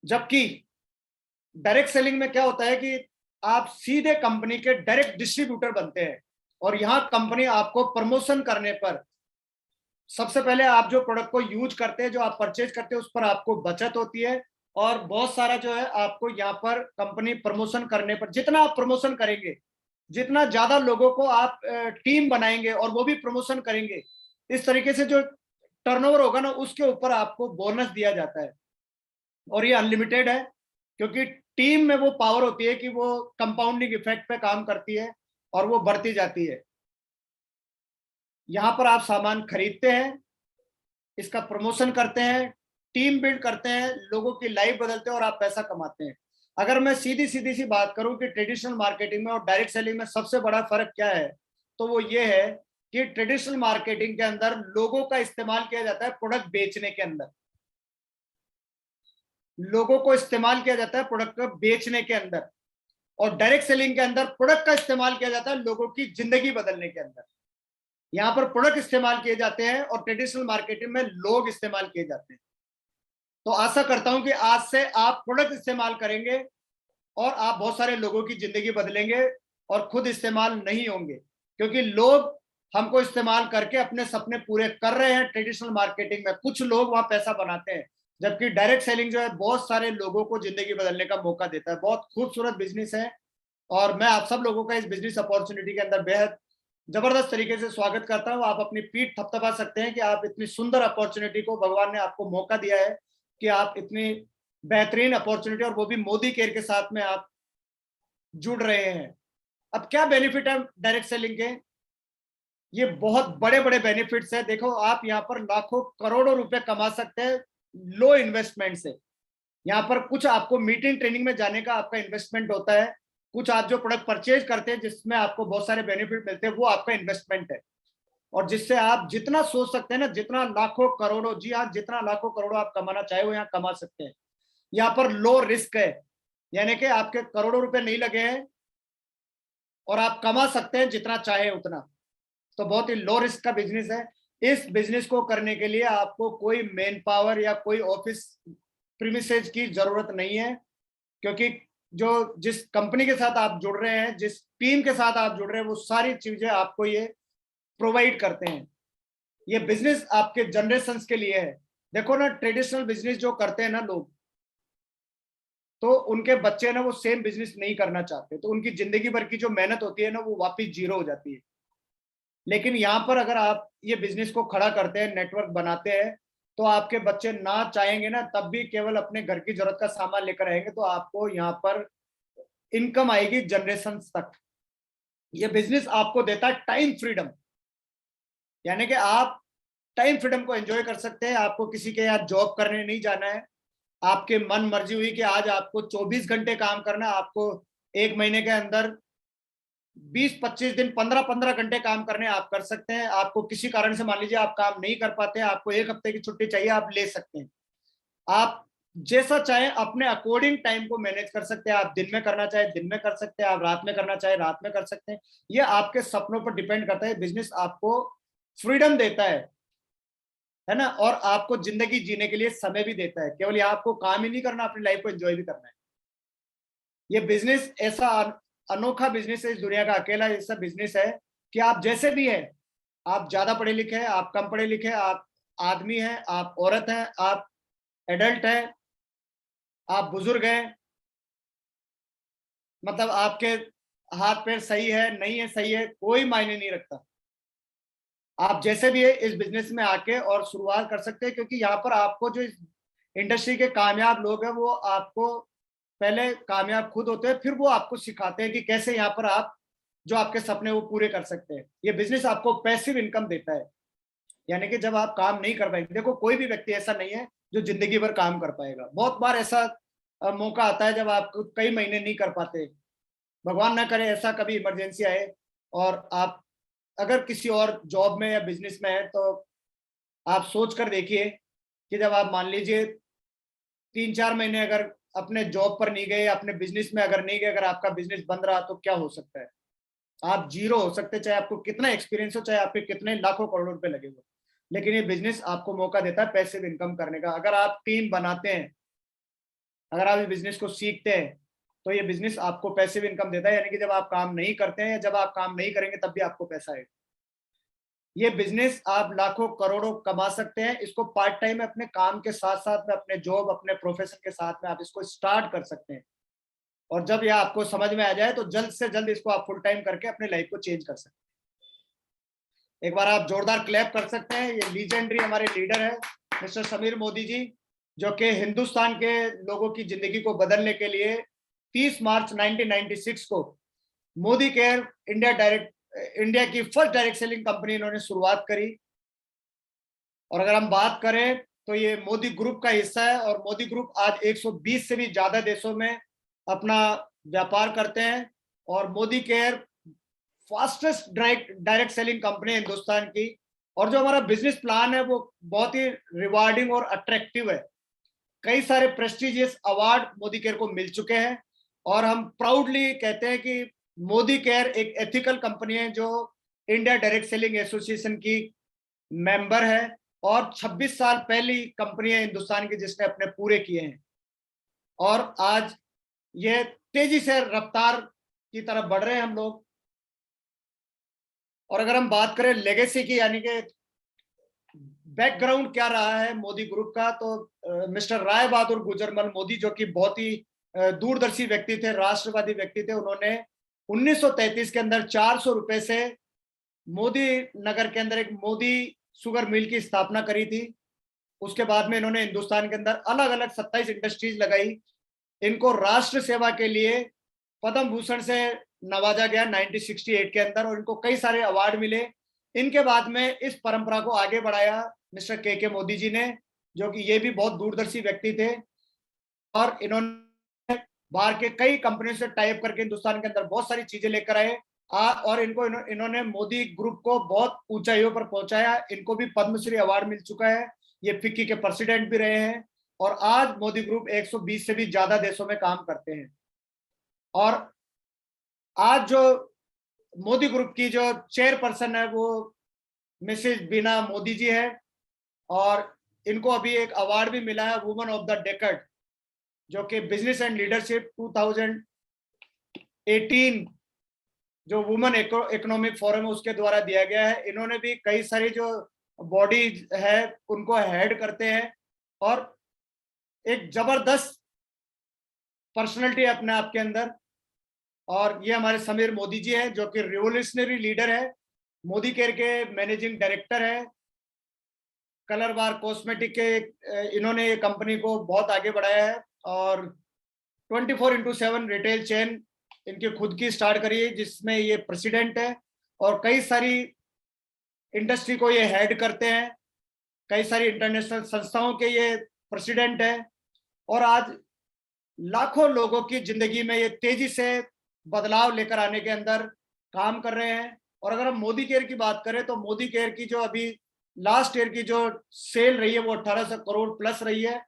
जबकि डायरेक्ट सेलिंग में क्या होता है कि आप सीधे कंपनी के डायरेक्ट डिस्ट्रीब्यूटर बनते हैं, और यहां कंपनी आपको प्रमोशन करने पर, सबसे पहले आप जो प्रोडक्ट को यूज करते हैं, जो आप परचेज करते हैं, उस पर आपको बचत होती है, और बहुत सारा जो है आपको यहाँ पर कंपनी प्रमोशन करने पर, जितना आप प्रमोशन करेंगे, जितना ज्यादा लोगों को आप टीम बनाएंगे और वो भी प्रमोशन करेंगे, इस तरीके से जो टर्नओवर होगा ना, उसके ऊपर आपको बोनस दिया जाता है। और ये अनलिमिटेड है, क्योंकि टीम में वो पावर होती है कि वो कंपाउंडिंग इफेक्ट पे काम करती है और वो बढ़ती जाती है। यहां पर आप सामान खरीदते हैं, इसका प्रमोशन करते हैं, टीम बिल्ड करते हैं, लोगों की लाइफ बदलते हैं, और आप पैसा कमाते हैं। अगर मैं सीधी सीधी सी बात करूं कि ट्रेडिशनल मार्केटिंग में और डायरेक्ट सेलिंग में सबसे बड़ा फर्क क्या है, तो वो ये है कि ट्रेडिशनल मार्केटिंग के अंदर लोगों का इस्तेमाल किया जाता है प्रोडक्ट बेचने के अंदर, लोगों को इस्तेमाल किया जाता है प्रोडक्ट को बेचने के अंदर, और डायरेक्ट सेलिंग के अंदर प्रोडक्ट का इस्तेमाल किया जाता है लोगों की जिंदगी बदलने के अंदर। यहां पर प्रोडक्ट इस्तेमाल किए जाते हैं और ट्रेडिशनल मार्केटिंग में लोग इस्तेमाल किए जाते हैं। तो आशा करता हूं कि आज से आप प्रोडक्ट इस्तेमाल करेंगे और आप बहुत सारे लोगों की जिंदगी बदलेंगे, और खुद इस्तेमाल नहीं होंगे, क्योंकि लोग हमको इस्तेमाल करके अपने सपने पूरे कर रहे हैं। ट्रेडिशनल मार्केटिंग में कुछ लोग वहां पैसा बनाते हैं, जबकि डायरेक्ट सेलिंग जो है बहुत सारे लोगों को जिंदगी बदलने का मौका देता है। बहुत खूबसूरत बिजनेस है, और मैं आप सब लोगों का इस बिजनेस अपॉर्चुनिटी के अंदर बेहद जबरदस्त तरीके से स्वागत करता हूं। आप अपनी पीठ थपथपा सकते हैं कि आप इतनी सुंदर अपॉर्चुनिटी को, भगवान ने आपको मौका दिया है कि आप इतनी बेहतरीन अपॉर्चुनिटी, और वो भी मोदी केयर के साथ में आप जुड़ रहे हैं। अब क्या बेनिफिट है डायरेक्ट सेलिंग के? ये बहुत बड़े बड़े बेनिफिट्स है। देखो, आप यहाँ पर लाखों करोड़ों रुपए कमा सकते हैं लो इन्वेस्टमेंट से। यहाँ पर कुछ आपको मीटिंग ट्रेनिंग में जाने का आपका इन्वेस्टमेंट होता है, कुछ आप जो प्रोडक्ट परचेज करते हैं जिसमें आपको बहुत सारे बेनिफिट मिलते हैं, वो आपका इन्वेस्टमेंट है, और जिससे आप जितना सोच सकते हैं ना, जितना लाखों करोड़ों, जी हाँ, जितना लाखों करोड़ों आप कमाना चाहे वो यहाँ कमा सकते हैं। यहाँ पर लो रिस्क है, यानी कि आपके करोड़ों रुपए नहीं लगे हैं और आप कमा सकते हैं जितना चाहे उतना। तो बहुत ही लो रिस्क का बिजनेस है। इस बिजनेस को करने के लिए आपको कोई मैन पावर या कोई ऑफिस प्रीमिसेस की जरूरत नहीं है, क्योंकि जो जिस कंपनी के साथ आप जुड़ रहे हैं, जिस टीम के साथ आप जुड़ रहे हैं, वो सारी चीजें आपको ये प्रोवाइड करते हैं। ये बिजनेस आपके जनरेशन के लिए है। देखो ना, ट्रेडिशनल बिजनेस जो करते हैं ना लोग, तो उनके बच्चे ना वो सेम बिजनेस नहीं करना चाहते, तो उनकी जिंदगी भर की जो मेहनत होती है ना, वो वापिस जीरो हो जाती है। लेकिन यहाँ पर अगर आप ये बिजनेस को खड़ा करते हैं, नेटवर्क बनाते हैं, तो आपके बच्चे ना चाहेंगे ना, तब भी केवल अपने घर की जरूरत का सामान लेकर आएंगे, तो आपको यहाँ पर इनकम आएगी जनरेशन तक। ये बिजनेस आपको देता है टाइम फ्रीडम, यानी कि आप टाइम फ्रीडम को एंजॉय कर सकते हैं। आपको किसी के यहाँ जॉब करने नहीं जाना है, आपके मन मर्जी हुई कि आज आपको 24 घंटे काम करना, आपको एक महीने के अंदर 20-25 दिन 15-15 घंटे काम करने आप कर सकते हैं। आपको किसी कारण से मान लीजिए आप काम नहीं कर पाते, आपको एक हफ्ते की छुट्टी चाहिए, आप ले सकते हैं। आप जैसा चाहे अपने अकॉर्डिंग टाइम को मैनेज कर सकते हैं। आप दिन में करना चाहे दिन में कर सकते हैं, आप रात में करना चाहे रात में कर सकते हैं। ये आपके सपनों पर डिपेंड करता है। बिजनेस आपको फ्रीडम देता है ना, और आपको जिंदगी जीने के लिए समय भी देता है। केवल यहाँ आपको काम ही नहीं करना, अपनी लाइफ को एंजॉय भी करना है। ये बिजनेस ऐसा अनोखा बिजनेस है इस दुनिया का, अकेला ऐसा बिजनेस है कि आप जैसे भी है, आप ज्यादा पढ़े लिखे हैं, आप कम पढ़े लिखे हैं, आप आदमी हैं, आप औरत हैं, आप एडल्ट हैं, आप बुजुर्ग हैं, मतलब आपके हाथ पैर सही है नहीं है, सही है, कोई मायने नहीं रखता। आप जैसे भी है इस बिजनेस में आके और शुरुआत कर सकते हैं, क्योंकि यहाँ पर आपको जो इस इंडस्ट्री के कामयाब लोग हैं वो आपको पहले कामयाब खुद होते हैं, फिर वो आपको सिखाते हैं कि कैसे यहाँ पर आप जो आपके सपने वो पूरे कर सकते हैं। ये बिजनेस आपको पैसिव इनकम देता है, यानी कि जब आप काम नहीं कर पाएंगे, देखो कोई भी व्यक्ति ऐसा नहीं है जो जिंदगी भर काम कर पाएगा। बहुत बार ऐसा मौका आता है जब आप कई महीने नहीं कर पाते। भगवान ना करे ऐसा कभी इमरजेंसी आए और आप अगर किसी और जॉब में या बिजनेस में है, तो आप सोच कर देखिए कि जब आप मान लीजिए 3-4 महीने अगर अपने जॉब पर नहीं गए, अपने बिजनेस में अगर नहीं गए, अगर आपका बिजनेस बंद रहा तो क्या हो सकता है? आप जीरो हो सकते हैं, चाहे आपको कितना एक्सपीरियंस हो, चाहे आपके कितने लाखों करोड़ों रुपए लगे हो। लेकिन ये बिजनेस आपको मौका देता है पैसिव इनकम करने का। अगर आप टीम बनाते हैं, अगर आप इस बिजनेस को सीखते हैं, तो ये बिजनेस आपको पैसिव इनकम देता है, यानी कि जब आप काम नहीं करते हैं, जब आप काम नहीं करेंगे तब भी आपको पैसा आएगा। ये बिजनेस आप लाखों करोड़ों कमा सकते हैं। इसको पार्ट टाइम अपने काम के साथ साथ में, अपने जॉब, अपने प्रोफेशन के साथ में आप इसको स्टार्ट कर सकते हैं। और जब यह आपको समझ में आ जाए तो जल्द से जल्द इसको आप फुल टाइम करके अपने लाइफ को चेंज कर सकते हैं। एक बार आप जोरदार क्लैप कर सकते हैं। ये लीजेंडरी हमारे लीडर है मिस्टर समीर मोदी जी, जो कि हिंदुस्तान के लोगों की जिंदगी को बदलने के लिए 30 मार्च 1996 को मोदी केयर इंडिया की फर्स्ट डायरेक्ट सेलिंग कंपनी इन्होंने शुरुआत करी। और अगर हम बात करें तो ये मोदी ग्रुप का हिस्सा है, और मोदी ग्रुप आज 120 से भी ज्यादा देशों में अपना व्यापार करते हैं। और Modi care fastest direct selling company है हिंदुस्तान की। और जो हमारा बिजनेस प्लान है वो बहुत ही रिवार्डिंग और अट्रैक्टिव है। कई सारे प्रेस्टिजियस अवार्ड मोदी केयर को मिल चुके हैं, और हम प्राउडली कहते हैं कि मोदी केयर एक एथिकल कंपनी है जो इंडिया डायरेक्ट सेलिंग एसोसिएशन की मेंबर है, और 26 साल पहली कंपनी है हिंदुस्तान की जिसने अपने पूरे किए हैं। और आज ये तेजी से रफ्तार की तरफ बढ़ रहे हैं हम लोग। और अगर हम बात करें लेगेसी की, यानी कि बैकग्राउंड क्या रहा है मोदी ग्रुप का, तो मिस्टर राय बहादुर गुजरमल मोदी, जो कि बहुत ही दूरदर्शी व्यक्ति थे, राष्ट्रवादी व्यक्ति थे, उन्होंने 1933 के अंदर 400 रुपए से मोदी नगर के अंदर एक मोदी शुगर मिल की स्थापना करी थी। उसके बाद में इन्होंने हिंदुस्तान के अंदर अलग अलग 27 इंडस्ट्रीज लगाई। इनको राष्ट्र सेवा के लिए पद्म भूषण से नवाजा गया 1968 के अंदर, और इनको कई सारे अवार्ड मिले। इनके बाद में इस परंपरा को आगे बढ़ाया मिस्टर के मोदी जी ने, जो कि ये भी बहुत दूरदर्शी व्यक्ति थे, और इन्होंने बाहर के कई कंपनियों से टाइप करके हिंदुस्तान के अंदर बहुत सारी चीजें लेकर आए। और इन्होंने मोदी ग्रुप को बहुत ऊंचाइयों पर पहुंचाया। इनको भी पद्मश्री अवार्ड मिल चुका है, ये फिक्की के प्रेसिडेंट भी रहे हैं, और आज मोदी ग्रुप 120 से भी ज्यादा देशों में काम करते हैं। और आज जो मोदी ग्रुप की जो चेयरपर्सन है वो मिसेज बीना मोदी जी है, और इनको अभी एक अवार्ड भी मिला है वुमन ऑफ द डेकेड, जो कि बिजनेस एंड लीडरशिप 2018 जो वुमेन इकोनॉमिक फोरम है उसके द्वारा दिया गया है। इन्होंने भी कई सारी जो बॉडी है उनको हेड करते हैं, और एक जबरदस्त पर्सनैलिटी अपने आप के अंदर। और ये हमारे समीर मोदी जी हैं, जो कि रिवोल्यूशनरी लीडर है, मोदी केयर के मैनेजिंग डायरेक्टर है, कलर बार कॉस्मेटिक के इन्होंने कंपनी को बहुत आगे बढ़ाया है, और 24/7 रिटेल चेन इनकी खुद की स्टार्ट करी है, जिसमें ये प्रेसिडेंट है और कई सारी इंडस्ट्री को ये हेड करते हैं, कई सारी इंटरनेशनल संस्थाओं के ये प्रेसिडेंट है और आज लाखों लोगों की जिंदगी में ये तेजी से बदलाव लेकर आने के अंदर काम कर रहे हैं। और अगर हम मोदी केयर की बात करें तो मोदी केयर की जो अभी लास्ट ईयर की जो सेल रही है वो 1800 करोड़ प्लस रही है।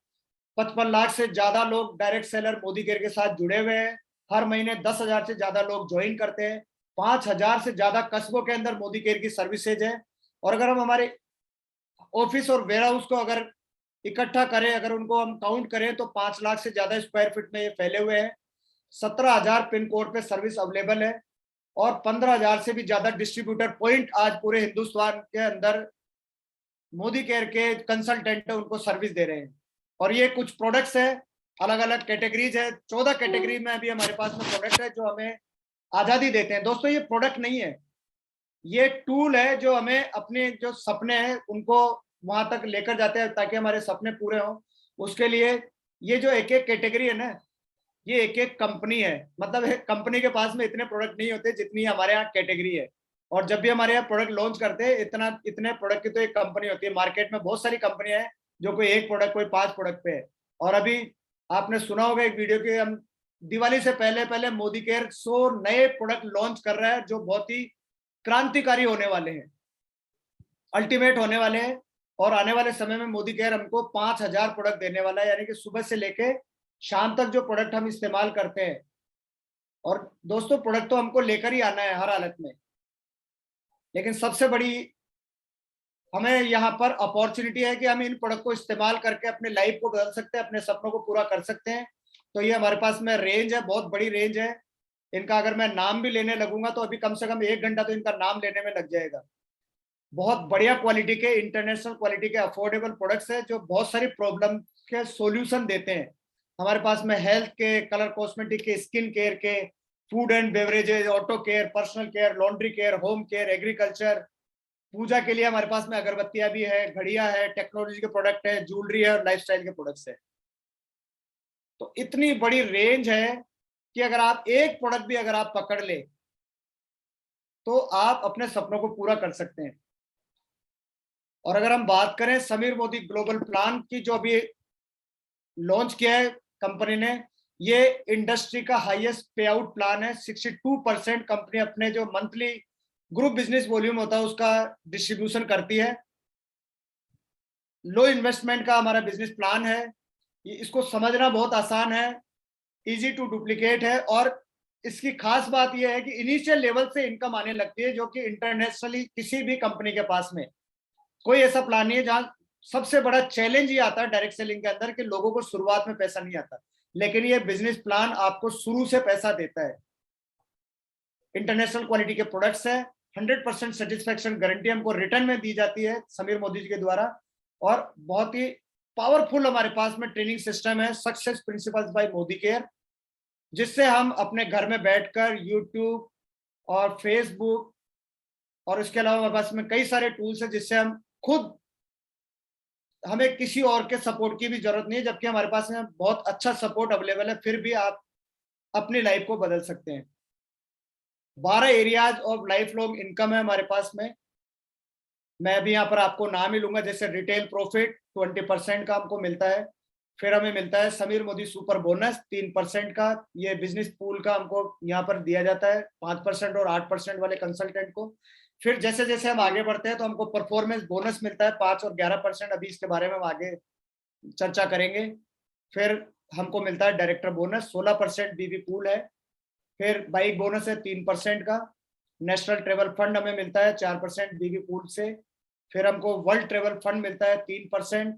55 लाख से ज्यादा लोग डायरेक्ट सेलर मोदी केयर के साथ जुड़े हुए हैं। हर महीने 10,000 से ज्यादा लोग ज्वाइन करते हैं। 5,000 से ज्यादा कस्बों के अंदर मोदी केयर की सर्विसेज है। और अगर हम हमारे ऑफिस और वेयर हाउस को अगर इकट्ठा करें, अगर उनको हम काउंट करें तो 5 लाख से ज्यादा स्क्वायर फीट में ये फैले हुए हैं। 17,000 पिन कोड पे सर्विस अवेलेबल है और 15,000 से भी ज्यादा डिस्ट्रीब्यूटर पॉइंट आज पूरे हिंदुस्तान के अंदर मोदी केयर के कंसल्टेंट उनको सर्विस दे रहे हैं। और ये कुछ प्रोडक्ट्स है, अलग अलग कैटेगरीज है, 14 कैटेगरी में अभी हमारे पास में प्रोडक्ट है जो हमें आजादी देते हैं। दोस्तों ये प्रोडक्ट नहीं है, ये टूल है जो हमें अपने जो सपने हैं उनको वहां तक लेकर जाते हैं ताकि हमारे सपने पूरे हों। उसके लिए ये जो एक एक कैटेगरी है ना, ये एक एक कंपनी है। मतलब एक कंपनी के पास में इतने प्रोडक्ट नहीं होते जितनी हमारे यहाँ कैटेगरी है। और जब भी हमारे यहाँ प्रोडक्ट लॉन्च करते हैं इतने प्रोडक्ट की तो एक कंपनी होती है। मार्केट में बहुत सारी कंपनियां हैं जो कोई एक प्रोडक्ट कोई 5 प्रोडक्ट पे है। और अभी आपने सुना होगा एक वीडियो के, हम दिवाली से पहले पहले मोदी केयर 100 नए प्रोडक्ट लॉन्च कर रहा है जो बहुत ही क्रांतिकारी होने वाले हैं, अल्टीमेट होने वाले हैं। और आने वाले समय में मोदी केयर हमको 5,000 प्रोडक्ट देने वाला है, यानी कि सुबह से लेके शाम तक जो प्रोडक्ट हम इस्तेमाल करते हैं। और दोस्तों प्रोडक्ट तो हमको लेकर ही आना है हर हालत में, लेकिन सबसे बड़ी हमें यहाँ पर अपॉर्चुनिटी है कि हम इन प्रोडक्ट को इस्तेमाल करके अपने लाइफ को बदल सकते हैं, अपने सपनों को पूरा कर सकते हैं। तो ये हमारे पास में रेंज है, बहुत बड़ी रेंज है। इनका अगर मैं नाम भी लेने लगूंगा तो अभी कम से कम 1 घंटा तो इनका नाम लेने में लग जाएगा। बहुत बढ़िया क्वालिटी के, इंटरनेशनल क्वालिटी के अफोर्डेबल प्रोडक्ट्स है जो बहुत सारी प्रॉब्लम के सॉल्यूशन देते हैं। हमारे पास में हेल्थ के, कलर कॉस्मेटिक के, स्किन केयर के, food and beverages, auto care, personal care, laundry care, home care, agriculture, पूजा के लिए हमारे पास में अगरबत्तियां भी है, घड़ियां है, टेक्नोलॉजी के प्रोडक्ट है, ज्वेलरी है और लाइफस्टाइल के प्रोडक्ट्स है। तो इतनी बड़ी रेंज है कि अगर आप एक प्रोडक्ट भी अगर आप पकड़ ले तो आप अपने सपनों को पूरा कर सकते हैं। और अगर हम बात करें समीर मोदी ग्लोबल प्लान की, जो अभी लॉन्च किया है कंपनी ने, ये इंडस्ट्री का हाईएस्ट पे आउट प्लान है। 62% कंपनी अपने जो मंथली ग्रुप बिजनेस वॉल्यूम होता है उसका डिस्ट्रीब्यूशन करती है। लो इन्वेस्टमेंट का हमारा बिजनेस प्लान है। इसको समझना बहुत आसान है, इजी टू डुप्लीकेट है। और इसकी खास बात यह है कि इनिशियल लेवल से इनकम आने लगती है, जो कि इंटरनेशनली किसी भी कंपनी के पास में कोई ऐसा प्लान नहीं है। जहां सबसे बड़ा चैलेंज ये आता है डायरेक्ट सेलिंग के अंदर कि लोगों को शुरुआत में पैसा नहीं आता, लेकिन ये बिजनेस प्लान आपको शुरू से पैसा देता है। इंटरनेशनल क्वालिटी के प्रोडक्ट्स है, 100% सेटिस्फेक्शन गारंटी हमको रिटर्न में दी जाती है समीर मोदी जी के द्वारा। और बहुत ही पावरफुल हमारे पास में ट्रेनिंग सिस्टम है, success principles by Modicare, जिससे हम अपने घर में बैठकर यूट्यूब और फेसबुक और इसके अलावा हमारे पास में कई सारे टूल्स हैं जिससे हम खुद, हमें किसी और के सपोर्ट की भी जरूरत नहीं है, जबकि हमारे पास में बहुत अच्छा सपोर्ट अवेलेबल है, फिर भी आप अपनी लाइफ को बदल सकते हैं। 12 areas of life long income है हमारे पास में। मैं अभी यहाँ पर आपको नाम ही लूंगा, जैसे रिटेल प्रॉफिट 20% का हमको मिलता है। फिर हमें मिलता है समीर मोदी सुपर बोनस 3% का, ये बिजनेस पूल का हमको यहाँ पर दिया जाता है 5% और 8% वाले कंसल्टेंट को। फिर जैसे जैसे हम आगे बढ़ते हैं तो हमको परफॉर्मेंस बोनस मिलता है 5 और 11%, अभी इसके बारे में हम आगे चर्चा करेंगे। फिर हमको मिलता है डायरेक्टर बोनस 16% बीबी पूल है। फिर बाइक बोनस है 3% का। नेशनल ट्रेवल फंड हमें मिलता है 4% बीबी पूल से। फिर हमको वर्ल्ड ट्रेवल फंड मिलता है 3%।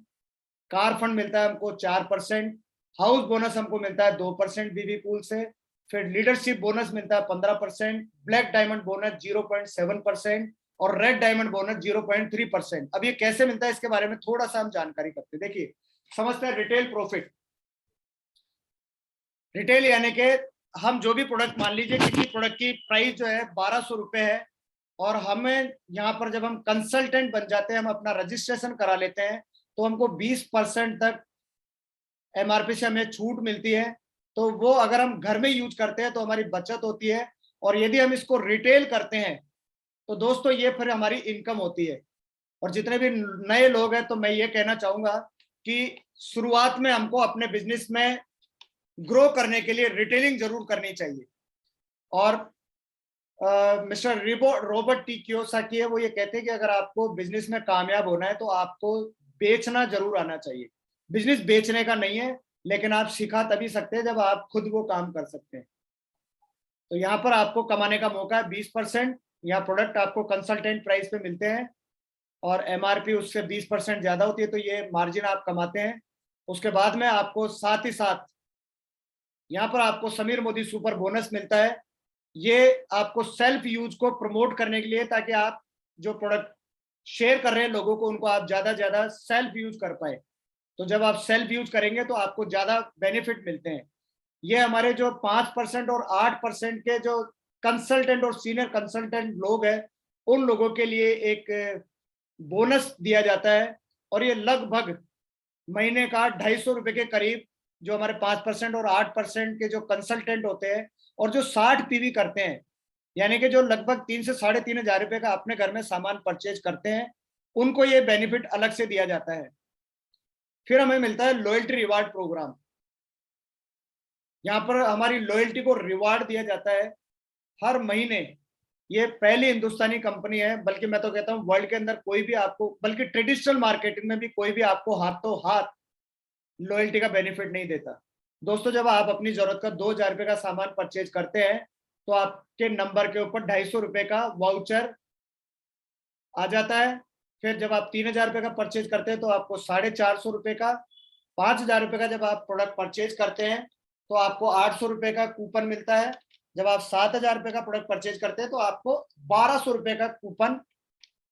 कार फंड मिलता है हमको 4%। हाउस बोनस हमको मिलता है 2% बीबी पूल से। फिर लीडरशिप बोनस मिलता है 15%। ब्लैक डायमंड बोनस 0.7% और रेड डायमंड बोनस 0.3%। अब ये कैसे मिलता है इसके बारे में थोड़ा सा हम जानकारी करते हैं। देखिए, समझते हैं रिटेल प्रॉफिट। रिटेल यानी कि हम जो भी प्रोडक्ट, मान लीजिए किसी प्रोडक्ट की प्राइस जो है 1200 रुपए है और हमें यहाँ पर जब हम कंसल्टेंट बन जाते हैं, हम अपना रजिस्ट्रेशन करा लेते हैं, तो हमको 20% तक एमआरपी से हमें छूट मिलती है। तो वो अगर हम घर में यूज करते हैं तो हमारी बचत होती है, और यदि हम इसको रिटेल करते हैं तो दोस्तों ये फिर हमारी इनकम होती है। और जितने भी नए लोग हैं तो मैं ये कहना चाहूंगा कि शुरुआत में हमको अपने बिजनेस में ग्रो करने के लिए रिटेलिंग जरूर करनी चाहिए। और मिस्टर रॉबर्ट टी कियोसाकी है, वो ये कहते हैं कि अगर आपको बिजनेस में कामयाब होना है तो आपको बेचना जरूर आना चाहिए। बिजनेस बेचने का नहीं है, लेकिन आप सिखा तभी सकते हैं जब आप खुद वो काम कर सकते हैं। तो यहाँ पर आपको कमाने का मौका है 20%। यहाँ प्रोडक्ट आपको कंसल्टेंट प्राइस पे मिलते हैं और एमआरपी उससे 20% ज्यादा होती है, तो ये मार्जिन आप कमाते हैं। उसके बाद में आपको साथ ही साथ यहाँ पर आपको समीर मोदी सुपर बोनस मिलता है। ये आपको सेल्फ यूज को प्रमोट करने के लिए, ताकि आप जो प्रोडक्ट शेयर कर रहे हैं लोगों को, उनको आप ज्यादा ज्यादा सेल्फ यूज कर पाए। तो जब आप सेल्फ यूज करेंगे तो आपको ज्यादा बेनिफिट मिलते हैं। ये हमारे जो 5% और 8% के जो कंसल्टेंट और सीनियर कंसल्टेंट लोग हैं, उन लोगों के लिए एक बोनस दिया जाता है। और ये लगभग महीने का 250 रुपए के करीब जो हमारे 5% और 8% के जो कंसल्टेंट होते हैं और जो 60 पीवी करते हैं, यानी कि जो लगभग 3 से 3,500 रुपए का अपने घर में सामान परचेज करते हैं, उनको ये बेनिफिट अलग से दिया जाता है। फिर हमें मिलता है लॉयल्टी रिवार्ड प्रोग्राम। यहाँ पर हमारी लॉयल्टी को रिवार्ड दिया जाता है हर महीने। ये पहली हिंदुस्तानी कंपनी है, बल्कि मैं तो कहता हूँ वर्ल्ड के अंदर कोई भी आपको, बल्कि ट्रेडिशनल मार्केटिंग में भी कोई भी आपको हाथों हाथ लॉयल्टी का बेनिफिट नहीं देता। दोस्तों, जब आप अपनी जरूरत का 2,000 रुपए का सामान परचेज करते हैं तो आपके नंबर के ऊपर 250 रुपए का वाउचर आ जाता है। फिर जब आप 3,000 रुपए का परचेज करते हैं तो आपको 450 रुपए का, 5,000 रुपए का जब आप प्रोडक्ट परचेज करते हैं तो आपको 800 रुपए का कूपन मिलता है। जब आप 7,000 रुपए का प्रोडक्ट परचेज करते हैं तो आपको 1,200 रुपए का कूपन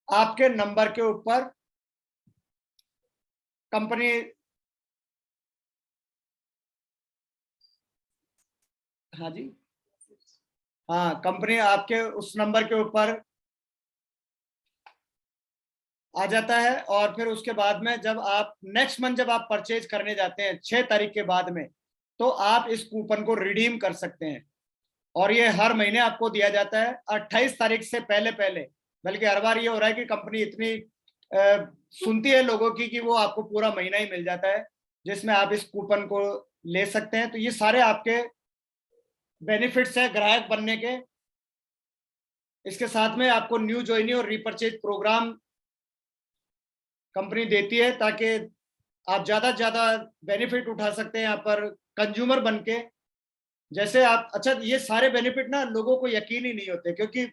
आपके नंबर के ऊपर कंपनी, हाँ जी, हाँ, कंपनी आपके उस नंबर के ऊपर आ जाता है। और फिर उसके बाद में जब आप नेक्स्ट मंथ जब आप परचेज करने जाते हैं 6 तारीख के बाद में, तो आप इस कूपन को रिडीम कर सकते हैं। और ये हर महीने आपको दिया जाता है 28 तारीख से पहले पहले। बल्कि हर बार ये हो रहा है कि कंपनी इतनी सुनती है लोगों की कि वो आपको पूरा महीना ही मिल जाता है जिसमें आप इस कूपन को ले सकते हैं। तो ये सारे आपके बेनिफिट्स है ग्राहक बनने के। इसके साथ में आपको न्यू ज्वाइनिंग और रीपरचेज प्रोग्राम कंपनी देती है, ताकि आप ज्यादा से ज्यादा बेनिफिट उठा सकते हैं यहाँ पर कंज्यूमर बन के। जैसे आप, अच्छा, ये सारे बेनिफिट ना लोगों को यकीन ही नहीं होते, क्योंकि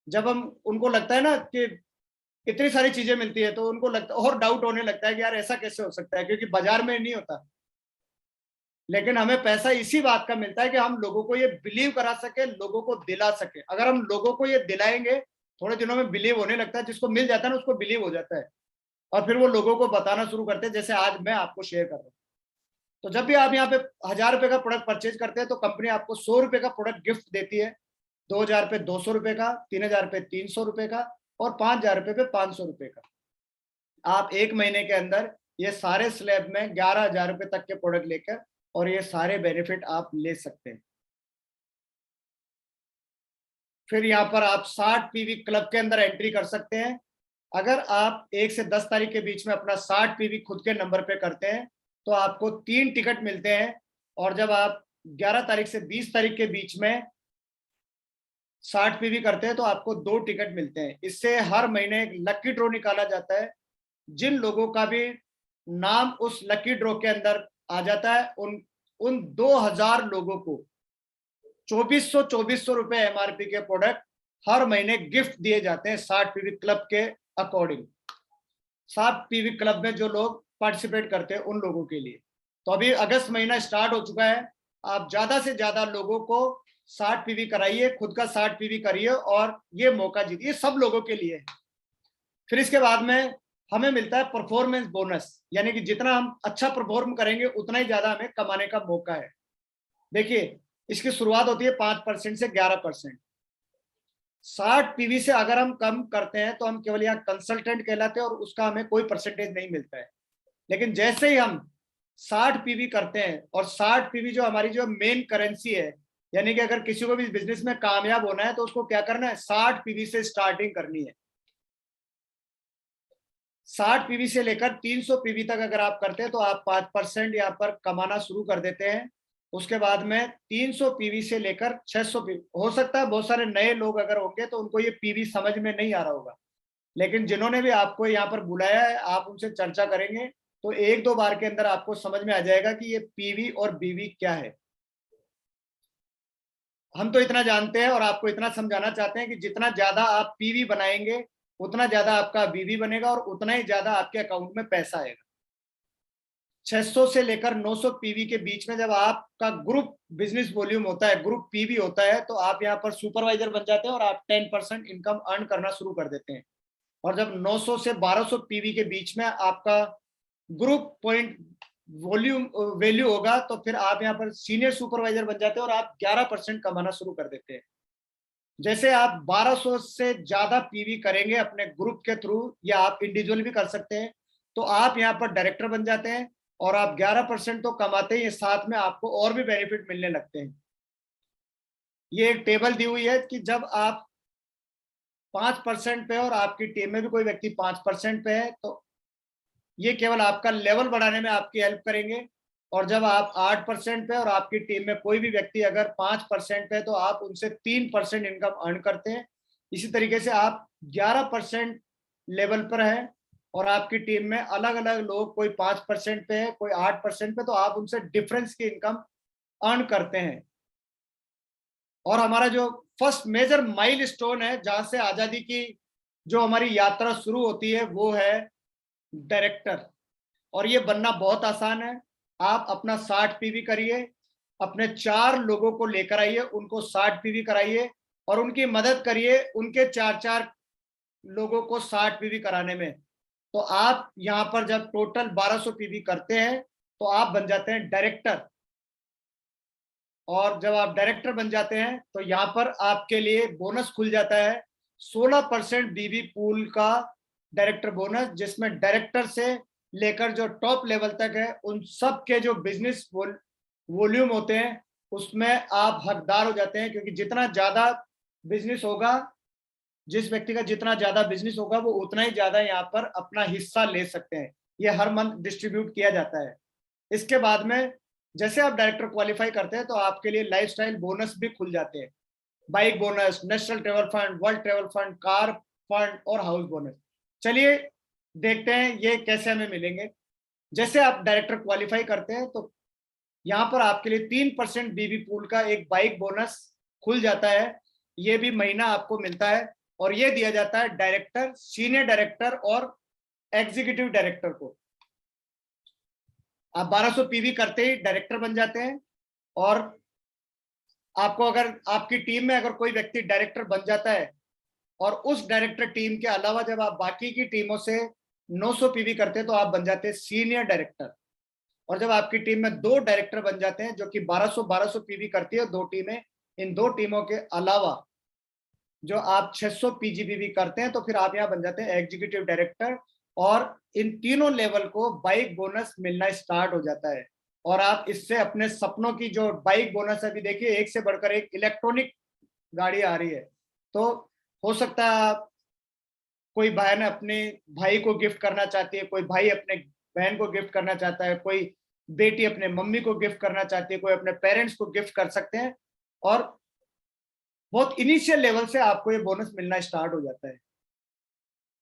जब हम उनको लगता है ना कि इतनी सारी चीजें मिलती है तो उनको लगता और डाउट होने लगता है कि यार ऐसा कैसे हो सकता है, क्योंकि बाजार में नहीं होता। लेकिन हमें पैसा इसी बात का मिलता है कि हम लोगों को ये बिलीव करा सके, लोगों को दिला सके। अगर हम लोगों को ये दिलाएंगे, थोड़े दिनों में बिलीव होने लगता है, जिसको मिल जाता है ना उसको बिलीव हो जाता है, और फिर वो लोगों को बताना शुरू करते हैं, जैसे आज मैं आपको शेयर कर रहा हूँ। तो जब भी आप यहाँ पे 1,000 रुपए का प्रोडक्ट परचेज करते हैं तो कंपनी आपको 100 रुपए का प्रोडक्ट गिफ्ट देती है, 2,000 पे 200 रुपए का, 3,000 पे 300 रुपए का और 5,000 रुपए पे 500 रुपए का। आप एक महीने के अंदर ये सारे स्लैब में 11,000 रुपए तक के प्रोडक्ट लेकर और ये सारे बेनिफिट आप ले सकते हैं। फिर यहाँ पर आप 60 पीवी क्लब के अंदर एंट्री कर सकते हैं। अगर आप 1 से 10 तारीख के बीच में अपना 60 पीवी खुद के नंबर पे करते हैं तो आपको 3 टिकट मिलते हैं। और जब आप 11 तारीख से 20 तारीख के बीच में 60 पीवी करते हैं तो आपको 2 टिकट मिलते हैं। इससे हर महीने एक लकी ड्रॉ निकाला जाता है। जिन लोगों का भी नाम उस लकी ड्रॉ के अंदर आ जाता है, उन 2,000 लोगों को 2,400 रुपए एमआरपी के प्रोडक्ट हर महीने गिफ्ट दिए जाते हैं 60 पीवी क्लब के अकॉर्डिंग। 60 पीवी क्लब में जो लोग पार्टिसिपेट करते हैं उन लोगों के लिए। तो अभी अगस्त महीना स्टार्ट हो चुका है, आप ज्यादा से ज्यादा लोगों को 60 पीवी कराइए, खुद का 60 पीवी करिए और ये मौका जीतिए। ये सब लोगों के लिए है। फिर इसके बाद में हमें मिलता है परफॉर्मेंस बोनस, यानी कि जितना हम अच्छा परफॉर्म करेंगे उतना ही ज्यादा हमें कमाने का मौका है। देखिए, इसकी शुरुआत होती है 5% से 11%। 60 पीवी से अगर हम कम करते हैं तो हम केवल यहाँ कंसल्टेंट कहलाते हैं और उसका हमें कोई परसेंटेज नहीं मिलता है। लेकिन जैसे ही हम 60 पीवी करते हैं, और 60 पीवी जो हमारी जो मेन करेंसी है, यानी कि अगर किसी को भी बिजनेस में कामयाब होना है तो उसको क्या करना है, 60 पीवी से स्टार्टिंग करनी है। 60 पीवी से लेकर 300 पीवी तक अगर आप करते हैं तो आप 5% यहाँ पर कमाना शुरू कर देते हैं। उसके बाद में 300 पीवी से लेकर 600 पीवी, हो सकता है बहुत सारे नए लोग अगर होंगे तो उनको ये पीवी समझ में नहीं आ रहा होगा, लेकिन जिन्होंने भी आपको यहाँ पर बुलाया है आप उनसे चर्चा करेंगे तो एक दो बार के अंदर आपको समझ में आ जाएगा कि ये पीवी और बीवी क्या है। हम तो इतना जानते हैं और आपको इतना समझाना चाहते हैं कि जितना ज्यादा आप पीवी बनाएंगे उतना ज्यादा आपका बीवी बनेगा और उतना ही ज्यादा आपके अकाउंट में पैसा आएगा। 600 से लेकर 900 पीवी के बीच में जब आपका ग्रुप बिजनेस वॉल्यूम होता है, ग्रुप पीवी होता है, तो आप यहाँ पर सुपरवाइजर बन जाते हैं और आप 10% इनकम अर्न करना शुरू कर देते हैं। और जब 900 से 1200 पीवी के बीच में आपका ग्रुप पॉइंट वॉल्यूम वैल्यू होगा तो फिर आप यहाँ पर सीनियर सुपरवाइजर बन जाते हैं और आप 11% कमाना शुरू कर देते हैं। जैसे आप 1200 से ज्यादा पीवी करेंगे अपने ग्रुप के थ्रू या आप इंडिविजुअल भी कर सकते हैं, तो आप यहाँ पर डायरेक्टर बन जाते हैं और आप 11% तो कमाते ही, साथ में आपको और भी बेनिफिट मिलने लगते हैं। ये एक टेबल दी हुई है कि जब आप 5% पे और आपकी टीम में भी कोई व्यक्ति 5% पे है तो ये केवल आपका लेवल बढ़ाने में आपकी हेल्प करेंगे। और जब आप 8% पे और आपकी टीम में कोई भी व्यक्ति अगर 5% पे है तो आप उनसे 3% इनकम अर्न करते हैं। इसी तरीके से आप 11% लेवल पर है और आपकी टीम में अलग अलग लोग, कोई 5% पे है, कोई 8% पे, तो आप उनसे डिफरेंस की इनकम अर्न करते हैं। और हमारा जो फर्स्ट मेजर माइलस्टोन है जहां से आजादी की जो हमारी यात्रा शुरू होती है वो है डायरेक्टर। और ये बनना बहुत आसान है। आप अपना 60 पीवी करिए, अपने 4 लोगों को लेकर आइए, उनको 60 पीवी कराइए और उनकी मदद करिए उनके 4-4 लोगों को 60 पीवी कराने में। तो आप यहाँ पर जब टोटल 1200 पीवी करते हैं तो आप बन जाते हैं डायरेक्टर। और जब आप डायरेक्टर बन जाते हैं तो यहाँ पर आपके लिए बोनस खुल जाता है 16% बीबी पूल का डायरेक्टर बोनस, जिसमें डायरेक्टर से लेकर जो टॉप लेवल तक है उन सब के जो बिजनेस वॉल्यूम होते हैं उसमें आप हकदार हो जाते हैं, क्योंकि जितना ज्यादा बिजनेस होगा, जिस व्यक्ति का जितना ज्यादा बिजनेस होगा वो उतना ही ज्यादा यहाँ पर अपना हिस्सा ले सकते हैं। ये हर मंथ डिस्ट्रीब्यूट किया जाता है। इसके बाद में जैसे आप डायरेक्टर क्वालिफाई करते हैं तो आपके लिए लाइफस्टाइल बोनस भी खुल जाते हैं, bike bonus, national travel fund, world travel fund, car fund और हाउस बोनस। चलिए देखते हैं ये कैसे हमें मिलेंगे। जैसे आप डायरेक्टर क्वालिफाई करते हैं तो यहाँ पर आपके लिए 3% बीबी पूल का एक बाइक बोनस खुल जाता है। ये भी महीना आपको मिलता है और ये दिया जाता है डायरेक्टर, सीनियर डायरेक्टर और एग्जीक्यूटिव डायरेक्टर को। आप 1200 पीवी करते ही डायरेक्टर बन जाते हैं और आपको अगर आपकी टीम में अगर कोई व्यक्ति डायरेक्टर बन जाता है और उस डायरेक्टर टीम के अलावा जब आप बाकी की टीमों से 900 पीवी करते हैं तो आप बन जाते हैं सीनियर डायरेक्टर। और जब आपकी टीम में 2 डायरेक्टर बन जाते हैं जो कि 1200 पीवी करती है 2 टीमें, इन 2 टीमों के अलावा जो आप 600 पीजीपीवी करते हैं तो फिर आप यहाँ बन जाते हैं एग्जीक्यूटिव डायरेक्टर। और इन तीनों लेवल को बाइक बोनस मिलना स्टार्ट हो जाता है और आप इससे अपने सपनों की जो बाइक बोनस है, अभी देखिए एक से बढ़कर एक इलेक्ट्रॉनिक गाड़ी आ रही है। तो हो सकता है आप, कोई बहन अपने भाई को गिफ्ट करना चाहती है, कोई भाई अपने बहन को गिफ्ट करना चाहता है, कोई बेटी अपने मम्मी को गिफ्ट करना चाहती है, कोई अपने पेरेंट्स को गिफ्ट कर सकते हैं। और बहुत इनिशियल लेवल से आपको ये बोनस मिलना स्टार्ट हो जाता है।